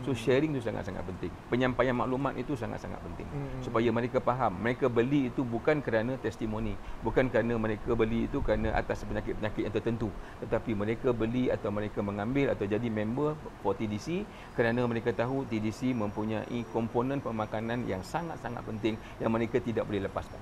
S2: So sharing itu sangat-sangat penting. Penyampaian maklumat itu sangat-sangat penting. Supaya mereka faham, mereka beli itu bukan kerana testimoni, bukan kerana mereka beli itu kerana atas penyakit-penyakit yang tertentu, tetapi mereka beli atau mereka mengambil atau jadi member for TDC kerana mereka tahu TDC mempunyai komponen pemakanan yang sangat-sangat penting yang mereka tidak boleh lepaskan.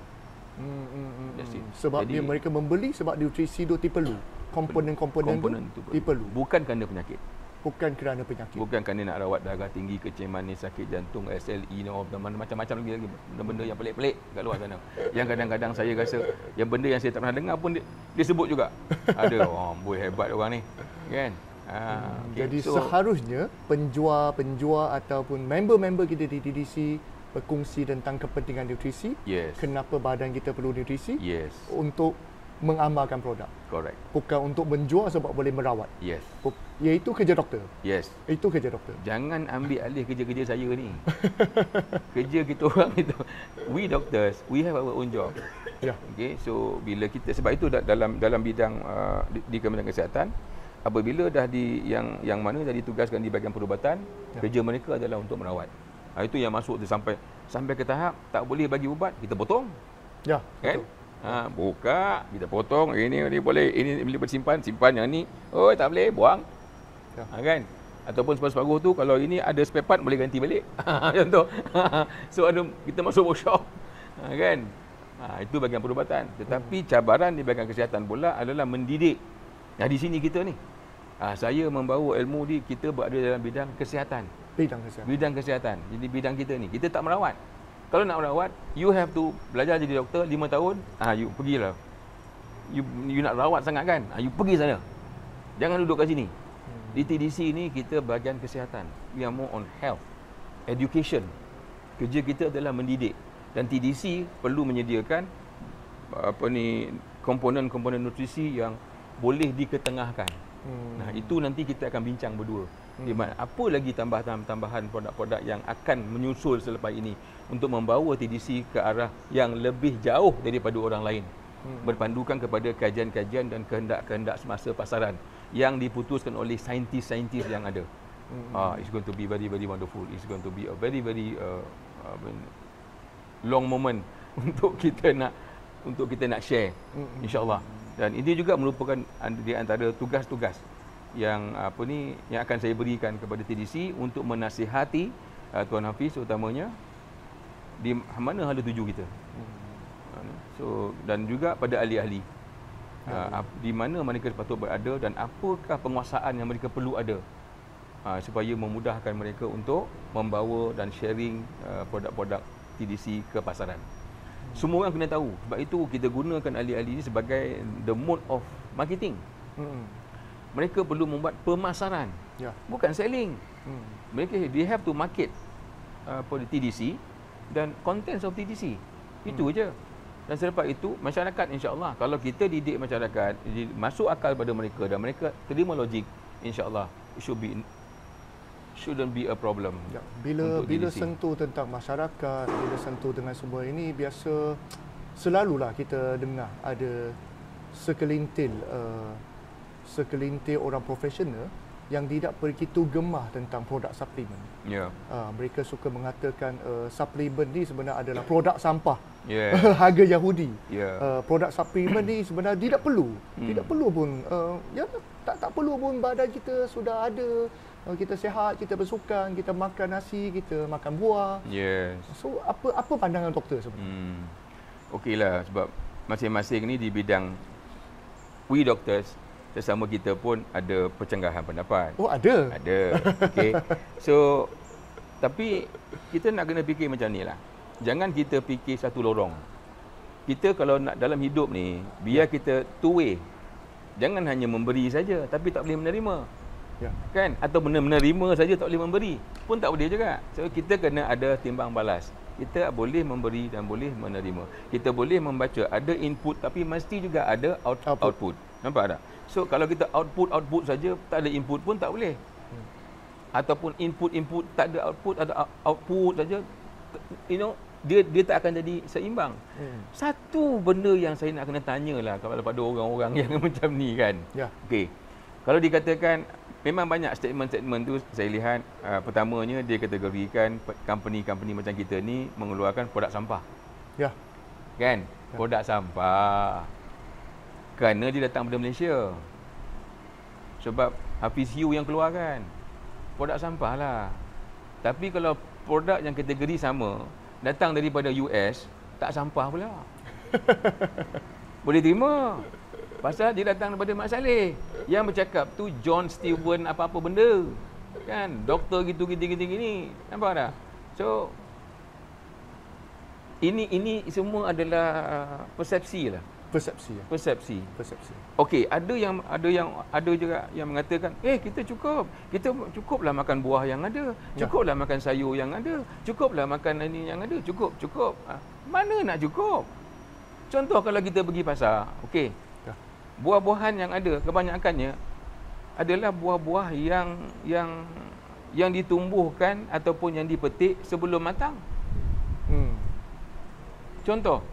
S1: Sebab jadi, mereka membeli sebab nutrisi itu diperlu. Komponen-komponen itu diperlu.
S2: Bukan kerana penyakit.
S1: Bukan kerana penyakit.
S2: Bukan kerana nak rawat darah tinggi, kecil manis, sakit jantung, SLE, macam-macam lagi benda yang pelik-pelik kat luar sana. Yang kadang-kadang saya rasa yang benda yang saya tak pernah dengar pun disebut juga. Ada boy hebat orang ni. Kan?
S1: Jadi seharusnya penjual ataupun member-member kita di TDC berkongsi tentang kepentingan nutrisi. Kenapa badan kita perlu nutrisi? Untuk mengamalkan produk.
S2: Correct.
S1: Bukan untuk menjual sebab boleh merawat. Iaitu kerja doktor. Itu kerja doktor.
S2: Jangan ambil alih kerja-kerja saya ni. Kerja kita orang itu. We doctors, we have our own job. Okay, so bila kita, sebab itu dalam bidang di Kementerian Kesihatan, apabila dah yang mana dah ditugaskan di bahagian perubatan, kerja mereka adalah untuk merawat. Itu yang masuk tu sampai ke tahap tak boleh bagi ubat, kita potong. Kan? Betul. Buka, kita potong, ini boleh, ini boleh simpan yang ni, tak boleh, buang. Kan? Ataupun separuh tu, kalau ini ada spare part, boleh ganti balik. Macam tu. So kita masuk workshop. Kan? Itu bahagian perubatan. Tetapi cabaran di bahagian kesihatan pula adalah mendidik. Di sini kita ni, saya membawa ilmu kita berada dalam bidang kesihatan. Bidang kesihatan. Jadi bidang kita ni, kita tak merawat. Kalau nak merawat, you have to belajar jadi doktor 5 tahun. You pergilah. You nak rawat sangat kan? You pergi sana. Jangan duduk kat sini. Di TDC ni kita bahagian kesihatan. We are more on health, education. Kerja kita adalah mendidik. Dan TDC perlu menyediakan komponen-komponen nutrisi yang boleh diketengahkan. Itu nanti kita akan bincang berdua. Apa lagi tambahan produk-produk yang akan menyusul selepas ini untuk membawa TDC ke arah yang lebih jauh daripada orang lain, berpandukan kepada kajian-kajian dan kehendak-kehendak semasa pasaran yang diputuskan oleh saintis-saintis yang ada. It's going to be very, very wonderful. It's going to be a very, very long moment untuk kita nak share, insya-Allah. Dan ini juga merupakan di antara tugas-tugas yang akan saya berikan kepada TDC untuk menasihati Tuan Hafiz utamanya di mana hala tuju kita. So dan juga pada ahli-ahli di mana mereka patut berada dan apakah penguasaan yang mereka perlu ada supaya memudahkan mereka untuk membawa dan sharing produk-produk TDC ke pasaran. Semua orang kena tahu. Sebab itu kita gunakan ahli-ahli ini sebagai the mode of marketing. Mereka perlu membuat pemasaran, bukan selling. Mereka they have to market for the TDC dan contents of TDC. Itu je. Dan selepas itu masyarakat, insya-Allah kalau kita didik masyarakat, masuk akal pada mereka dan mereka terima logik, insya-Allah it shouldn't be a problem.
S1: Bila sentuh tentang masyarakat, bila sentuh dengan semua ini, biasa selalulah kita dengar ada sekelintir orang profesional yang tidak begitu gemar tentang produk suplemen. Mereka suka mengatakan suplemen ni sebenarnya adalah produk sampah. Harga Yahudi. Produk suplemen ni sebenarnya tidak perlu. Tidak perlu pun. Tak perlu pun, badan kita sudah ada. Kita sihat, kita bersukan, kita makan nasi, kita makan buah. So apa pandangan doktor sebenarnya?
S2: Okeylah, sebab masing-masing ni di bidang we doctors sesama kita pun ada percenggahan pendapat.
S1: Oh, ada?
S2: Ada. Okey. So, tapi kita nak kena fikir macam ni lah. Jangan kita fikir satu lorong. Kita kalau nak dalam hidup ni, biar kita two way. Jangan hanya memberi saja, tapi tak boleh menerima. Kan? Atau menerima saja tak boleh memberi pun tak boleh juga. So, kita kena ada timbang balas. Kita boleh memberi dan boleh menerima. Kita boleh membaca, ada input tapi mesti juga ada output. Nampak tak? So kalau kita output saja, tak ada input pun tak boleh. Ataupun input tak ada output saja, dia tak akan jadi seimbang. Satu benda yang saya nak kena tanyalah kepada orang-orang yang macam ni kan. Okey. Kalau dikatakan memang banyak statement-statement tu saya lihat, pertamanya dia kategorikan company-company macam kita ni mengeluarkan produk sampah. Kan? Produk sampah. Kerana dia datang dari Malaysia. Sebab Hafiz Hugh yang keluarkan. Produk sampah lah. Tapi kalau produk yang kategori sama datang daripada US, tak sampah pula. Boleh terima. Pasal dia datang daripada Mak Saleh. Yang bercakap tu John Steven apa-apa benda. Kan? Doktor gitu-gitu-gini. Nampak tak? So, ini semua adalah persepsi lah. Persepsi. Okey, ada juga yang mengatakan, kita cukuplah makan buah yang ada, cukuplah makan sayur yang ada, cukuplah makan ini yang ada, cukup. Mana nak cukup? Contoh kalau kita pergi pasar, okey. Buah-buahan yang ada kebanyakannya adalah buah-buah yang ditumbuhkan ataupun yang dipetik sebelum matang. Contoh,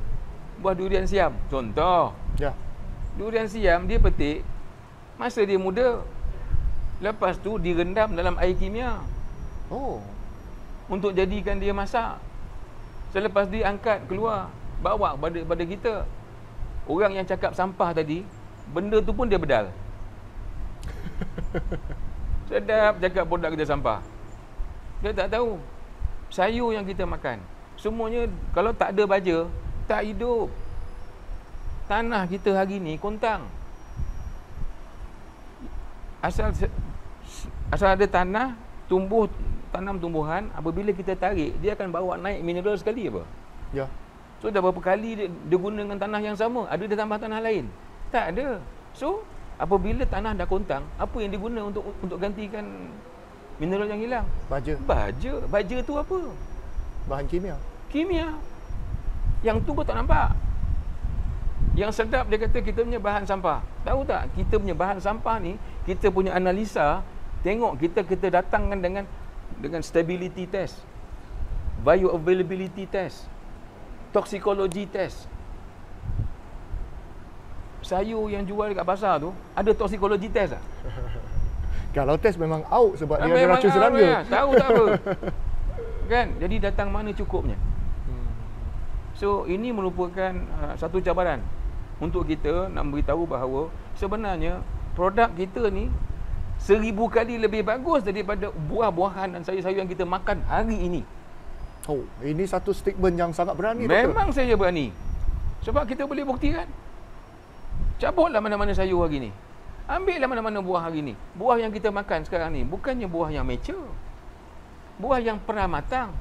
S2: buah durian siam. Contoh. Durian siam dia petik masa dia muda. Lepas tu direndam dalam air kimia. Untuk jadikan dia masak. Selepas diangkat keluar, bawa pada kita. Orang yang cakap sampah tadi, benda tu pun dia bedal. Sedap cakap produk kita sampah. Dia tak tahu sayur yang kita makan, semuanya kalau tak ada baja, tak hidup. Tanah kita hari ni kontang. Asal ada tanah, tanam tumbuhan, apabila kita tarik, dia akan bawa naik mineral sekali apa? So dah berapa kali dia guna dengan tanah yang sama, ada dia tambah tanah lain? Tak ada. So apabila tanah dah kontang, apa yang diguna untuk gantikan mineral yang hilang?
S1: Baja.
S2: Baja tu apa?
S1: Bahan kimia. Yang tu kau tak nampak. Yang sedap dia kata kita punya bahan sampah. Tahu tak, kita punya bahan sampah ni, kita punya analisa, tengok kita datangkan dengan stability test, bioavailability test, toxicology test. Sayur yang jual dekat pasar tu ada toxicology test tak? Kalau test memang out sebab dia ada racun serangga.
S2: Tahu tak apa. Kan? Jadi datang mana cukupnya. So ini merupakan satu cabaran untuk kita nak beritahu bahawa sebenarnya produk kita ni 1000 kali lebih bagus daripada buah-buahan dan sayur-sayur yang kita makan hari ini.
S1: Ini satu statement yang sangat berani.
S2: Memang saya berani. Sebab kita boleh buktikan. Cabutlah mana-mana sayur hari ni. Ambillah mana-mana buah hari ni. Buah yang kita makan sekarang ni bukannya buah yang mature. Buah yang pernah matang.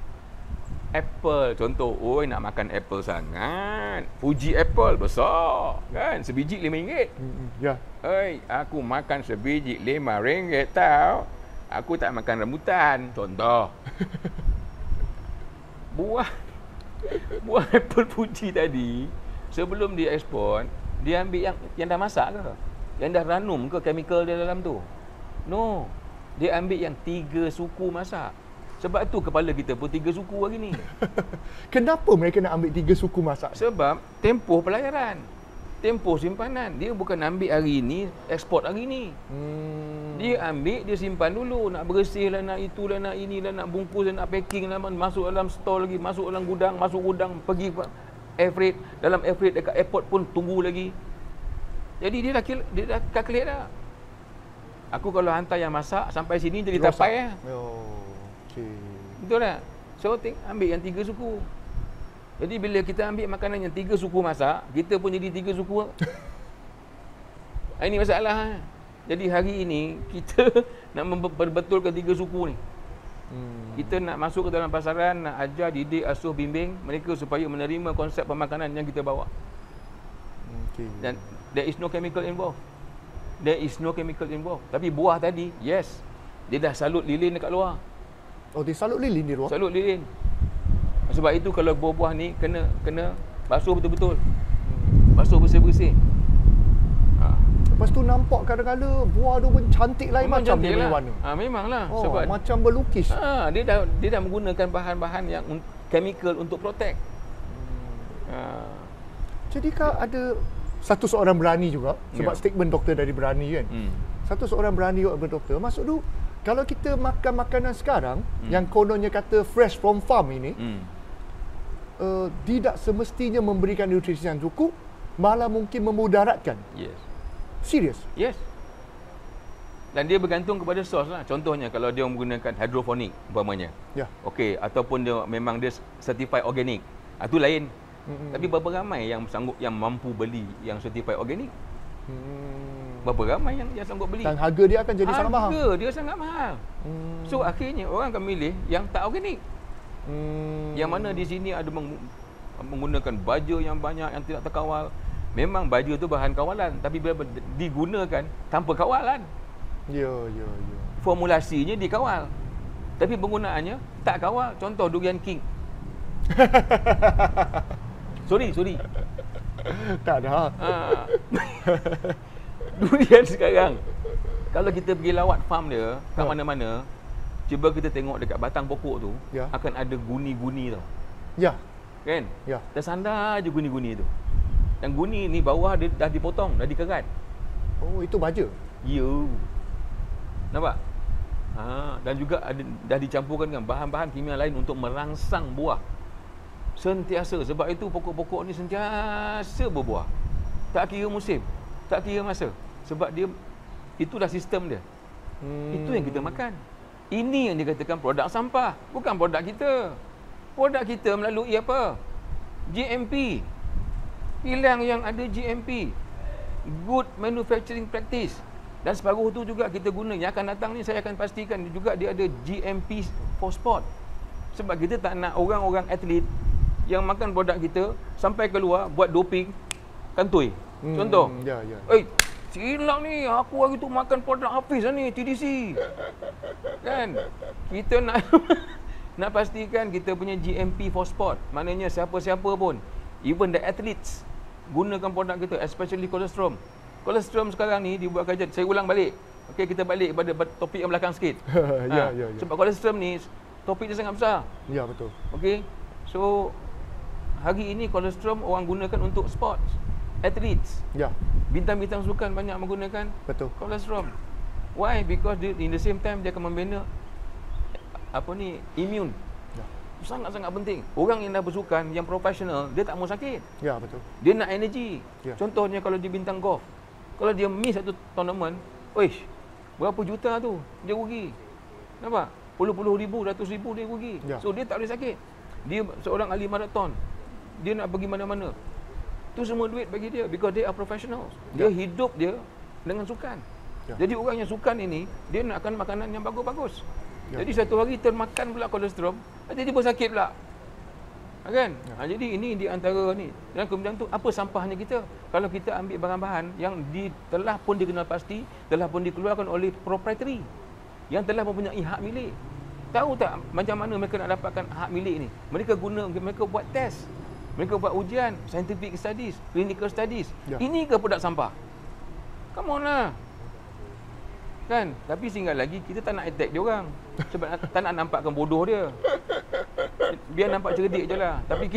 S2: apple contoh, oi nak makan apple sangat. Fuji apple besar kan, sebiji RM5.
S1: Ya.
S2: Oi, aku makan sebiji RM5 tau. Aku tak makan rambutan, contoh. Buah apple Fuji tadi sebelum dia ekspor, dia ambil yang dah masak ke? Yang dah ranum ke chemical dia dalam tu? No. Dia ambil yang 3 suku masak. Sebab tu kepala kita pun 3 suku hari ni.
S1: Kenapa mereka nak ambil 3 suku masak?
S2: Sebab tempoh pelayaran, tempoh simpanan. Dia bukan ambil hari ni, ekspor hari ni. Dia ambil, dia simpan dulu. Nak bersih lah, nak itulah, nak inilah, nak bungkus, nak packing lah, masuk dalam store lagi, masuk dalam gudang, pergi air freight. Dalam air freight dekat airport pun tunggu lagi. Jadi dia dah calculate dah. Aku kalau hantar yang masak sampai sini jadi tapai lah.
S1: Okey.
S2: Betul tak? So ambil yang 3 suku. Jadi bila kita ambil makanan yang 3 suku masak, kita pun jadi 3 suku. Ini masalah. Jadi hari ini kita nak memperbetulkan 3 suku ni. Kita nak masuk ke dalam pasaran, nak ajar, didik, asuh, bimbing mereka supaya menerima konsep pemakanan yang kita bawa. Dan there is no chemical involved. Tapi buah tadi, yes, dia dah salut lilin dekat luar.
S1: Oh, dia salut lilin di luar?
S2: Salut lilin. Sebab itu kalau buah-buah ni kena basuh betul-betul. Basuh bersih-bersih.
S1: Lepas tu nampak kadang-kadang buah tu pun cantik lain macam dia punya warna.
S2: Memanglah.
S1: Sebab macam berlukis.
S2: Dia dah menggunakan bahan-bahan yang chemical untuk protect.
S1: Jadi kak ada satu seorang berani juga, sebab statement doktor dari berani kan. Satu seorang berani juga doktor. Maksud tu kalau kita makan makanan sekarang yang kononnya kata fresh from farm ini, tidak semestinya memberikan nutrisi yang cukup, malah mungkin memudaratkan.
S2: Yes.
S1: Serius?
S2: Yes. Dan dia bergantung kepada sos lah. Contohnya kalau dia menggunakan hydroponic umpamanya. Ya. Okey, ataupun dia memang dia certified organic. Itu lain. Tapi berapa ramai yang mampu beli yang certified organic? Berapa ramai yang sanggup beli?
S1: Dan harga dia akan jadi sangat mahal.
S2: Harga dia sangat mahal. So akhirnya orang akan milih yang tak organik. Yang mana di sini ada menggunakan baja yang banyak yang tidak terkawal. Memang baja tu bahan kawalan, tapi bila digunakan tanpa kawalan. Ya. Formulasinya dikawal. Tapi penggunaannya tak kawal. Contoh durian king. Sorry.
S1: Tak ada.
S2: Durian sekarang, kalau kita pergi lawat farm dia kat mana-mana, cuba kita tengok dekat batang pokok tu, akan ada guni-guni tau. Ya. Kan? Ya. Tersandar je guni-guni tu. Dan guni ni bawah dia dah dipotong, dah dikerat.
S1: Oh, itu baja? Ya.
S2: Nampak? Dan juga dah dicampurkan dengan bahan-bahan kimia lain untuk merangsang buah. Sentiasa. Sebab itu pokok-pokok ni sentiasa berbuah. Tak kira musim, tak kira masa. Sebab dia, itulah sistem dia. Itu yang kita makan. Ini yang dikatakan produk sampah. Bukan produk kita. Produk kita melalui apa? GMP. Kilang yang ada GMP. Good Manufacturing Practice. Dan separuh tu juga kita guna. Yang akan datang ni saya akan pastikan juga dia ada GMP for sport. Sebab kita tak nak orang-orang atlet yang makan produk kita sampai keluar buat doping kantoi. Contoh. Silap ni, aku hari tu makan produk Hafiz lah ni, TDC. Kan? Kita nak pastikan kita punya GMP for sport. Maknanya siapa-siapa pun, even the athletes, gunakan produk kita, especially Colostrum. Colostrum sekarang ni dibuat kajian. Saya ulang balik. Okey, kita balik pada topik yang belakang sikit. Ya. Sebab Colostrum ni topik dia sangat besar. Ya, betul. Okey. So hari ini Colostrum orang gunakan untuk sports, athletes. Ya. Bintang-bintang sukan banyak menggunakan Colostrum. Why? Because in the same time dia akan membina immune. Ya. Sangat-sangat penting. Orang yang dah bersukan, yang profesional, dia tak mau sakit. Ya, betul. Dia nak energy. Ya. Contohnya kalau dia bintang golf, kalau dia miss satu tournament, berapa juta tu dia rugi. Nampak? Puluh ribu, ratus ribu dia rugi. Ya. So dia tak boleh sakit. Dia seorang ahli maraton, dia nak pergi mana-mana, tu semua duit bagi dia, because they are professionals. Dia hidup dia dengan sukan. Jadi orang yang sukan ini, dia nakkan makanan yang bagus-bagus. Jadi satu hari termakan pula Colostrum, tiba-tiba sakit pula. Kan? Jadi ini di antara ni. Dan kemudian tu apa sampahnya kita? Kalau kita ambil bahan-bahan yang telah pun dikenal pasti, telah pun dikeluarkan oleh proprietary, yang telah mempunyai hak milik. Tahu tak macam mana mereka nak dapatkan hak milik ni? Mereka buat test. Mereka buat ujian, scientific studies, clinical studies. Ini ke produk sampah? Come on lah. Kan? Tapi tinggal lagi kita tak nak attack dia orang. Sebab tak nak nampakkan bodoh dia. Biar nampak cerdik je lah. Tapi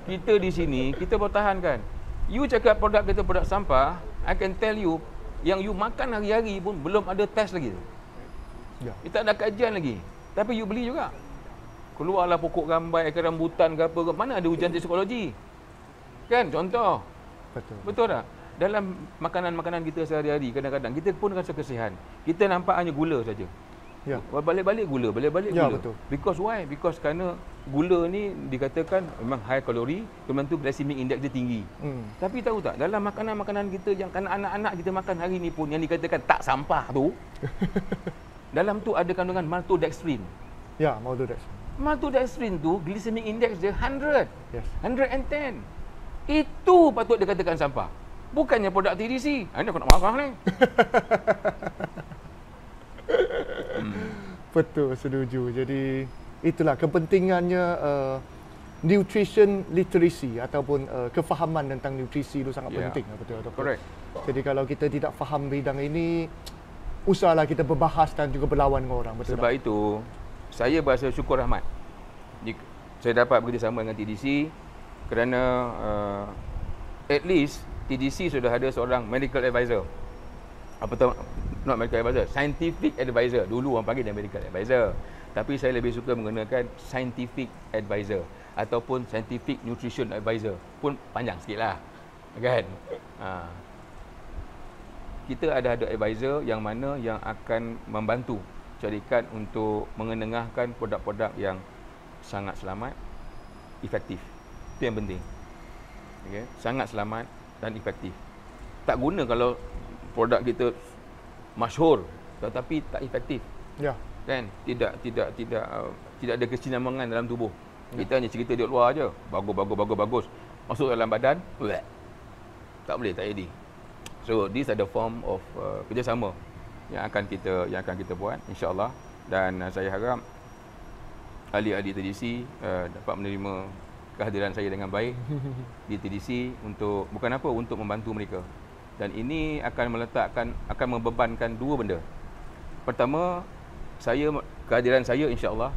S2: kita di sini, kita pertahankan. You cakap produk kita produk sampah, I can tell you, yang you makan hari-hari pun belum ada test lagi. Kita tak ada kajian lagi. Tapi you beli juga. Keluarlah pokok rambai ke rambutan ke apa ke. Mana ada ujian psikologi? Kan? Contoh. Betul tak? Dalam makanan-makanan kita sehari-hari, kadang-kadang kita pun rasa kesihan. Kita nampak hanya gula saja. Balik-balik gula.
S1: Betul.
S2: Because why? Because kerana gula ni dikatakan memang high kalori, kemudian tu glycemic index dia tinggi. Tapi tahu tak, dalam makanan-makanan kita yang anak-anak kita makan hari ni pun yang dikatakan tak sampah tu, dalam tu ada kandungan maltodextrin. Maltodextrin tu glycemic index dia 100. 110. Itu patut dikatakan sampah. Bukannya produk TDC. Anda kena marah ni.
S1: Betul, setuju. Jadi itulah kepentingannya nutrition literacy ataupun kefahaman tentang nutrisi itu sangat penting. Betul.
S2: Correct.
S1: Jadi kalau kita tidak faham bidang ini, usahlah kita berbahas dan juga berlawan dengan orang. Betul.
S2: Sebab itu saya berasa syukur rahmat saya dapat bekerjasama dengan TDC kerana at least TDC sudah ada seorang medical advisor. Apa tahu, not medical advisor, scientific advisor. Dulu orang panggil dia medical advisor. Tapi saya lebih suka menggunakan scientific advisor ataupun scientific nutrition advisor. Pun panjang sikitlah. Kan? Kita ada advisor yang mana yang akan membantu syarikat untuk mengenengahkan produk-produk yang sangat selamat, efektif. Itu yang penting. Okay? Sangat selamat dan efektif. Tak guna kalau produk kita masyhur tetapi tak efektif. Kan? Tidak ada kesinambungan dalam tubuh. Kita hanya cerita di luar aja. Bagus. Masuk dalam badan, tak boleh, tak jadi. So these are the form of kerjasama yang akan kita buat, insya-Allah. Dan saya harap ahli-ahli TDC dapat menerima kehadiran saya dengan baik di TDC untuk bukan apa, untuk membantu mereka. Dan ini akan membebankan dua benda. Pertama, kehadiran saya insya-Allah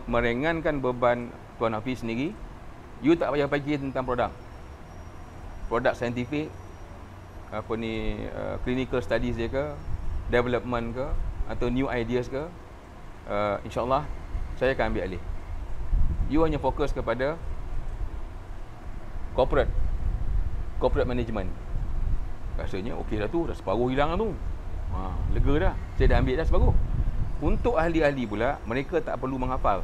S2: meringankan beban Tuan Hafiz sendiri. You tak payah fikir tentang produk saintifik, clinical studies dia ke, development ke, atau new ideas ke, insya-Allah saya akan ambil alih. You hanya fokus kepada corporate management. Rasanya okey dah tu, dah separuh hilang dah tu. Lega dah, saya dah ambil dah separuh. Untuk ahli-ahli pula, mereka tak perlu menghafal.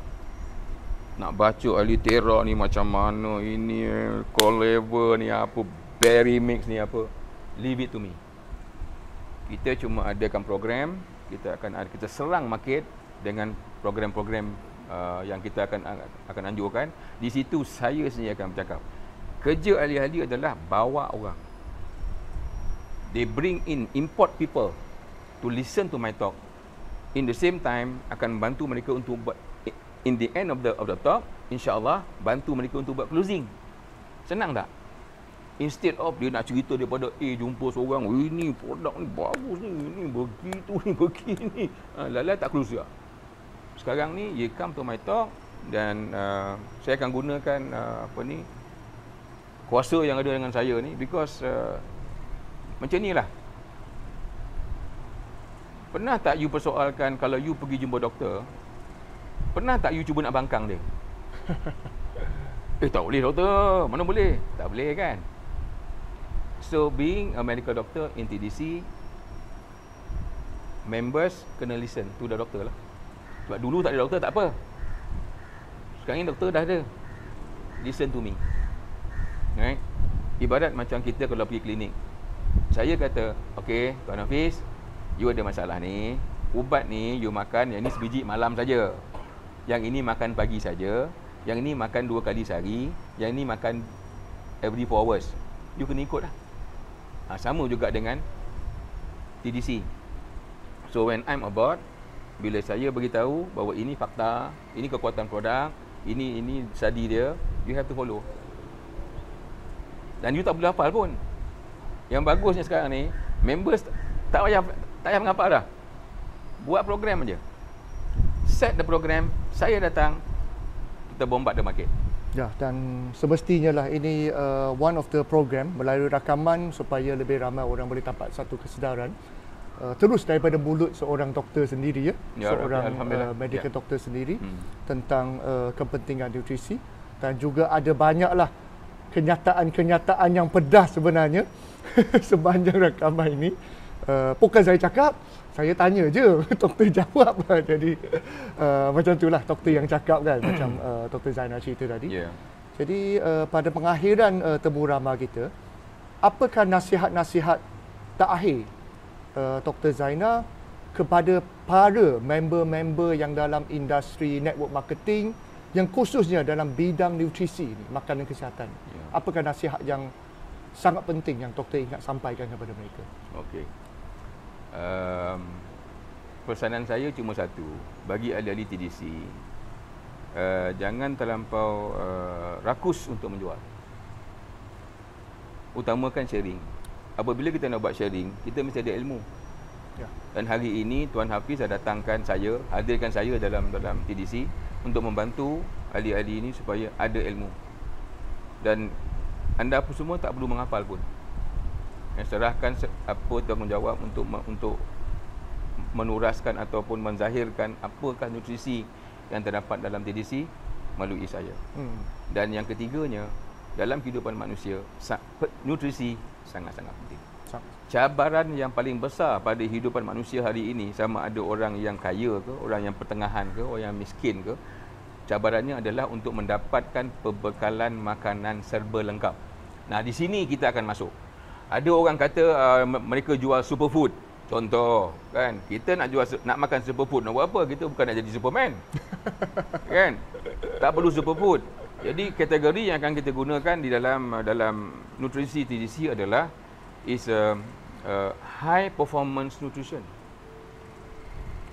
S2: Nak baca ahli Tera ni macam mana, ini Colever ni apa, Berry Mix ni apa, leave it to me. Kita cuma adakan program, kita serang market dengan program-program yang kita akan anjurkan. Di situ saya sendiri akan bercakap. Kerja ahli-ahli adalah bawa orang. They bring in, import people to listen to my talk. In the same time akan bantu mereka untuk buat, in the end of the talk, insya-Allah bantu mereka untuk buat closing. Senang tak? Instead of dia nak cerita daripada jumpa seorang, ini produk ni bagus ni, ini begitu ni, begini. Lala tak close juga. Sekarang ni you come to my talk dan saya akan gunakan kuasa yang ada dengan saya ni, because macam ni lah. Pernah tak you persoalkan kalau you pergi jumpa doktor, pernah tak you cuba nak bangkang dia? Tak boleh doktor, mana boleh? Tak boleh kan? So being a medical doctor in TDC, members kena listen to the doctor lah. Sebab dulu tak ada doktor tak apa. Sekarang ni doktor dah ada. Listen to me. Right? Ibarat macam kita kalau pergi klinik. Saya kata, okey, Tuan Hafiz, you ada masalah ni. Ubat ni you makan, yang ni sebiji malam saja. Yang ini makan pagi saja. Yang ni makan 2 kali sehari, yang ni makan every 4 hours. You kena ikut lah. Sama juga dengan TDC. So when I'm aboard, bila saya beritahu bahawa ini fakta, ini kekuatan produk, ini study dia, you have to follow. Dan you tak boleh hafal pun. Yang bagusnya sekarang ni, members tak payah mengapa dah. Buat program aja. Set the program, saya datang, kita bombat the market.
S1: Ya, dan semestinya lah ini one of the program melalui rakaman supaya lebih ramai orang boleh dapat satu kesedaran. Terus daripada mulut seorang doktor sendiri, seorang medical doctor sendiri tentang kepentingan nutrisi, dan juga ada banyaklah kenyataan-kenyataan yang pedas sebenarnya sepanjang rakaman ini. Bukan saya cakap, saya tanya je, doktor jawab lah. Jadi macam itulah doktor yang cakap kan, macam Dr. Zainal cerita tadi. Jadi pada pengakhiran temu ramah kita, apakah nasihat-nasihat terakhir Dr. Zainal kepada para member-member yang dalam industri network marketing yang khususnya dalam bidang nutrisi ni, makanan kesihatan? Apakah nasihat yang sangat penting yang doktor ingat sampaikan kepada mereka?
S2: Okey. Pesanan saya cuma satu, bagi ahli-ahli TDC, jangan terlampau rakus untuk menjual. Utamakan sharing. Apabila kita nak buat sharing, kita mesti ada ilmu. Dan hari ini Tuan Hafiz dah datangkan saya, hadirkan saya dalam TDC untuk membantu ahli-ahli ini supaya ada ilmu. Dan anda semua tak perlu menghafal pun. Serahkan apa tanggungjawab untuk menuraskan ataupun menzahirkan apakah nutrisi yang terdapat dalam TDC melalui saya. Dan yang ketiganya, dalam kehidupan manusia, nutrisi sangat-sangat penting. Cabaran yang paling besar pada kehidupan manusia hari ini, sama ada orang yang kaya ke, orang yang pertengahan ke, orang yang miskin ke, cabarannya adalah untuk mendapatkan perbekalan makanan serba lengkap. Nah, di sini kita akan masuk. Ada orang kata mereka jual superfood. Contoh, kan, kita nak makan superfood, nak buat apa? Kita bukan nak jadi Superman. Kan? Tak perlu superfood. Jadi kategori yang akan kita gunakan di dalam nutrisi TDC adalah high performance nutrition.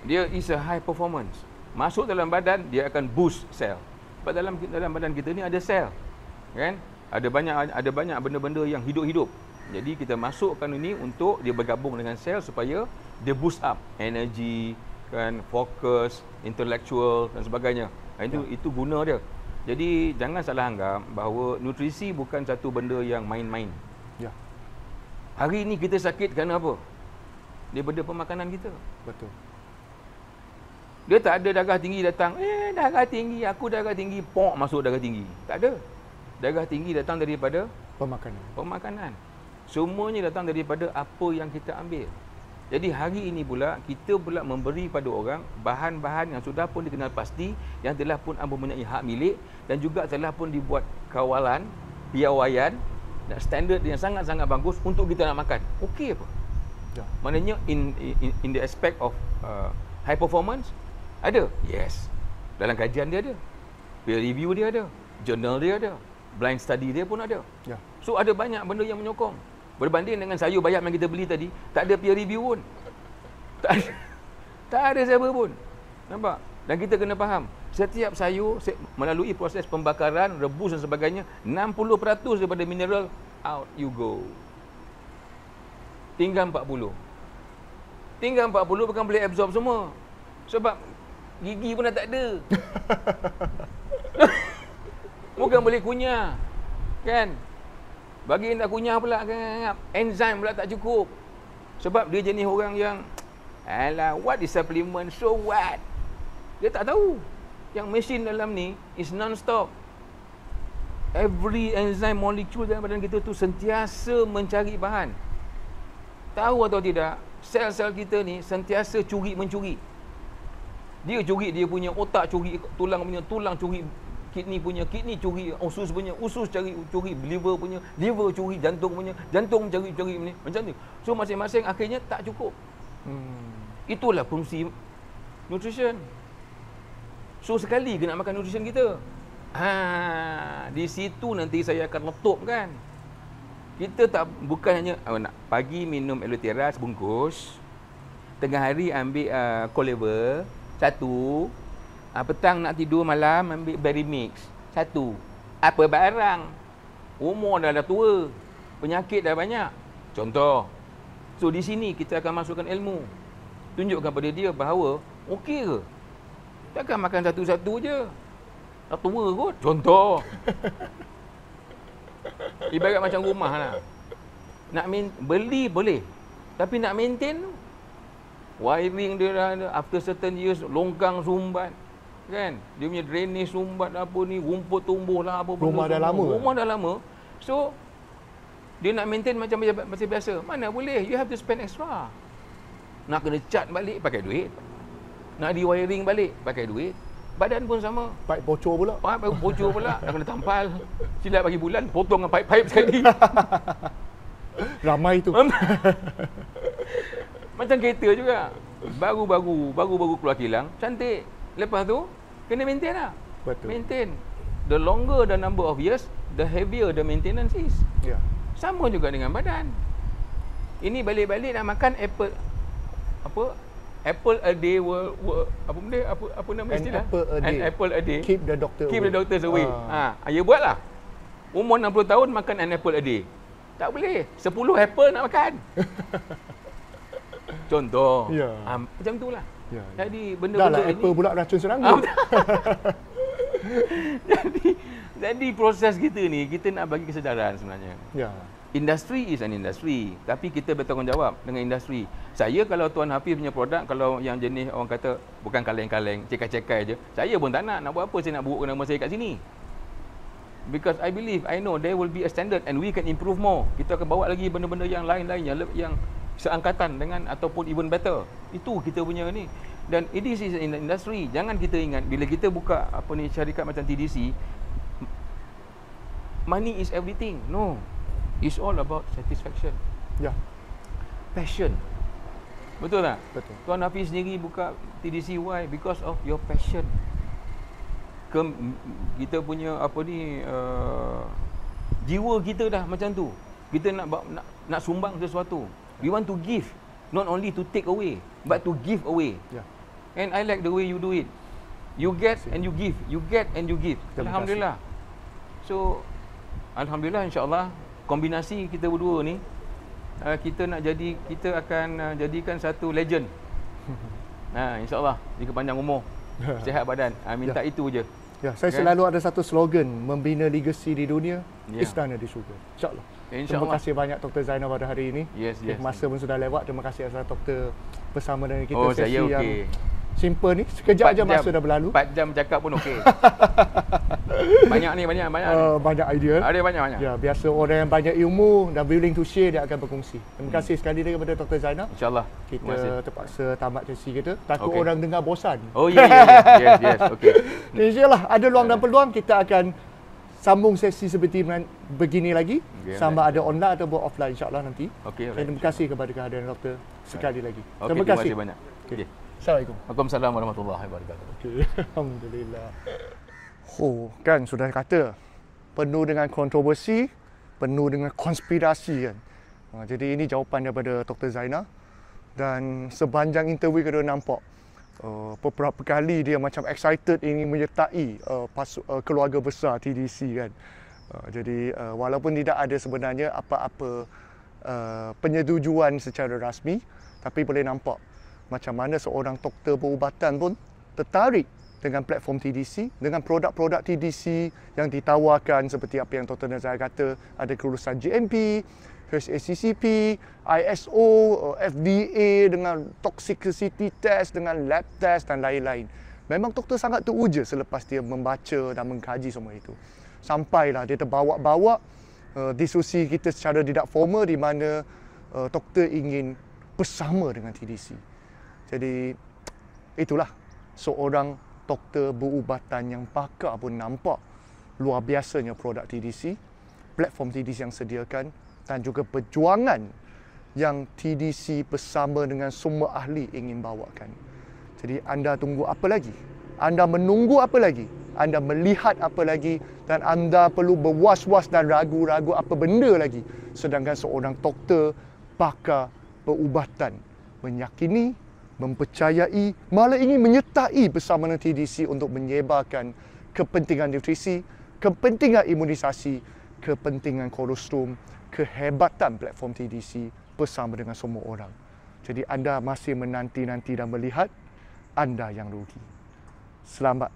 S2: Dia is a high performance. Masuk dalam badan, dia akan boost sel. Sebab dalam badan kita ni ada sel. Kan? Ada banyak benda-benda yang hidup-hidup. Jadi kita masukkan ini untuk dia bergabung dengan sel supaya dia boost up energy, kan, fokus, intellectual dan sebagainya. Itu guna dia. Jadi jangan salah anggap bahawa nutrisi bukan satu benda yang main-main. Ya. Hari ini kita sakit kerana apa? Daripada pemakanan kita.
S1: Betul.
S2: Dia tak ada darah tinggi datang, darah tinggi, aku darah tinggi, masuk darah tinggi. Tak ada. Darah tinggi datang daripada pemakanan. Semuanya datang daripada apa yang kita ambil. Jadi hari ini pula kita pula memberi pada orang bahan-bahan yang sudah pun dikenal pasti, yang telah pun mempunyai hak milik dan juga telah pun dibuat kawalan, piawaian dan standard yang sangat-sangat bagus untuk kita nak makan. Okey apa? Ya. Maknanya in the aspect of high performance ada. Yes. Dalam kajian dia ada. Peer review dia ada. Journal dia ada. Blind study dia pun ada. Ya. So ada banyak benda yang menyokong. Berbanding dengan sayur bayam yang kita beli tadi, tak ada peer review pun. Tak ada siapa pun. Nampak? Dan kita kena faham, setiap sayur melalui proses pembakaran, rebus dan sebagainya, 60% daripada mineral out you go. Tinggal 40. Tinggal 40 bukan boleh absorb semua. Sebab gigi pun dah tak ada. Bukan boleh kunyah. Kan? Bagi yang tak kunyah pula, enzim pula tak cukup. Sebab dia jenis orang yang, alah, what is supplement, so what? Dia tak tahu. Yang mesin dalam ni is non-stop. Every enzyme molecule dalam badan kita tu sentiasa mencari bahan. Tahu atau tidak, sel-sel kita ni sentiasa curi-mencuri. Dia curi dia punya otak, curi tulang punya tulang, curi kidney punya kidney, curi usus punya usus, curi liver punya liver, curi jantung punya jantung, curi ni macam tu. So masing-masing akhirnya tak cukup. Itulah fungsi nutrition. So sekali kena makan nutrition kita. Di situ nanti saya akan letup kan. Kita tak bukan hanya nak pagi minum Elotera sebungkus, tengah hari ambil Coliver satu, petang nak tidur malam ambil Berry Mix satu. Apa barang? Umur dah tua, penyakit dah banyak. Contoh. So di sini kita akan masukkan ilmu. Tunjukkan pada dia bahawa okey ke? Takkan makan satu-satu je. Dah tua kot. Contoh. Ibarat macam rumah lah. Nak beli boleh. Tapi nak maintain, wiring dia dah ada. After certain years, longkang sumbat. Kan? Dia punya drainage sumbat apa ni, rumput tumbuh lah apa.
S1: Rumah dah lama.
S2: Rumah dah lama. So, dia nak maintain macam biasa. Mana boleh? You have to spend extra. Nak kena cat balik, pakai duit. Nak di wiring balik, pakai duit. Badan pun sama.
S1: Pipe bocor pula.
S2: Pipe bocor pula. Nak kena tampal. Silat bagi bulan, potong dengan pipe-pipe sekali.
S1: Ramai tu.
S2: Macam kereta juga. Baru-baru keluar kilang, cantik. Lepas tu, kena maintain lah.
S1: Betul.
S2: Maintain. The longer the number of years, the heavier the maintenance is.
S1: Ya.
S2: Sama juga dengan badan. Ini balik-balik nak makan apple. Apple a day apa nama istilah? An apple a day.
S1: Keep the doctors away.
S2: Ya buatlah. Umur 60 tahun makan an apple a day. Tak boleh. 10 apple nak makan. Contoh.
S1: Ya.
S2: Macam itulah.
S1: Ya.
S2: Jadi benda-benda
S1: ini apple pula racun serangga.
S2: Jadi proses kita ni, kita nak bagi kesedaran sebenarnya.
S1: Ya.
S2: Industri is an industry, tapi kita bertanggungjawab dengan industri. Saya kalau Tuan Hafiz punya produk, kalau yang jenis orang kata bukan kaleng-kaleng, cekai-cekai je, saya pun tak nak buat apa saya nak buruk nama saya kat sini. Because I believe, I know there will be a standard and we can improve more. Kita akan bawa lagi benda-benda yang lain-lain yang seangkatan dengan ataupun even better. Itu kita punya ni. Dan this is in the industry. Jangan kita ingat bila kita buka syarikat macam TDC, money is everything. No. It's all about satisfaction.
S1: Ya.
S2: Passion. Betul tak?
S1: Betul.
S2: Tuan Hafiz sendiri buka TDC, why? Because of your passion. Kita punya jiwa kita dah macam tu. Kita nak sumbang sesuatu. We want to give, not only to take away, but to give away.
S1: Yeah.
S2: And I like the way you do it. You get and you give. You get and you give. Alhamdulillah. So, alhamdulillah, insya-Allah kombinasi kita berdua ni, kita akan jadikan satu legend. InsyaAllah jika panjang umur, sihat badan, minta itu je.
S1: Ya, saya selalu ada satu slogan, membina legacy di dunia, istana di syurga. InsyaAllah. Terima kasih banyak Dr. Zainal pada hari ini.
S2: Yes.
S1: Masa pun sudah lewat. Terima kasih atas doktor bersama dengan kita.
S2: Sesi
S1: yang simple ni, sekejap je masa dah berlalu.
S2: 4 jam cakap pun okey. banyak idea. Ada banyak.
S1: Ya, biasa orang yang banyak ilmu dan willing to share, dia akan berkongsi. Terima kasih sekali lagi kepada Dr. Zainal.
S2: InsyaAllah.
S1: Kita terpaksa tamat sesi kita. Takut orang dengar bosan.
S2: Oh yes. Okey.
S1: InsyaAllah ada luang dan peluang, kita akan sambung sesi seperti begini lagi, sama ada online ataupun offline, insyaAllah nanti. Terima kasih kepada kehadiran doktor sekali lagi. Terima kasih
S2: banyak.
S1: Assalamualaikum.
S2: Waalaikumsalam warahmatullahi wabarakatuh.
S1: Alhamdulillah. Kan sudah kata penuh dengan kontroversi, penuh dengan konspirasi kan. Jadi ini jawapan daripada Dr. Zainal, dan sepanjang interview kita nampak beberapa kali dia macam excited ingin menyertai keluarga besar TDC kan. Jadi walaupun tidak ada sebenarnya apa-apa penyetujuan secara rasmi, tapi boleh nampak macam mana seorang doktor perubatan pun tertarik dengan platform TDC, dengan produk-produk TDC yang ditawarkan seperti apa yang Dr. Nazar kata, ada kelulusan GMP, HACCP, ISO, FDA dengan toxicity test, dengan lab test dan lain-lain. Memang doktor sangat teruja selepas dia membaca dan mengkaji semua itu. Sampailah dia terbawa-bawa diskusi kita secara tidak formal di mana doktor ingin bersama dengan TDC. Jadi itulah seorang doktor berubatan yang pakar pun nampak luar biasanya produk TDC, platform TDC yang sediakan, dan juga perjuangan yang TDC bersama dengan semua ahli ingin bawakan. Jadi anda tunggu apa lagi? Anda menunggu apa lagi? Anda melihat apa lagi? Dan anda perlu berwas-was dan ragu-ragu apa benda lagi? Sedangkan seorang doktor, pakar perubatan meyakini, mempercayai, malah ingin menyertai bersama dengan TDC untuk menyebarkan kepentingan nutrisi, kepentingan imunisasi, kepentingan kolostrum, kehebatan platform TDC bersama dengan semua orang. Jadi anda masih menanti-nanti dan melihat, anda yang rugi. Selamat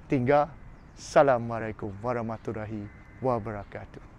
S1: tinggal. Assalamualaikum warahmatullahi wabarakatuh.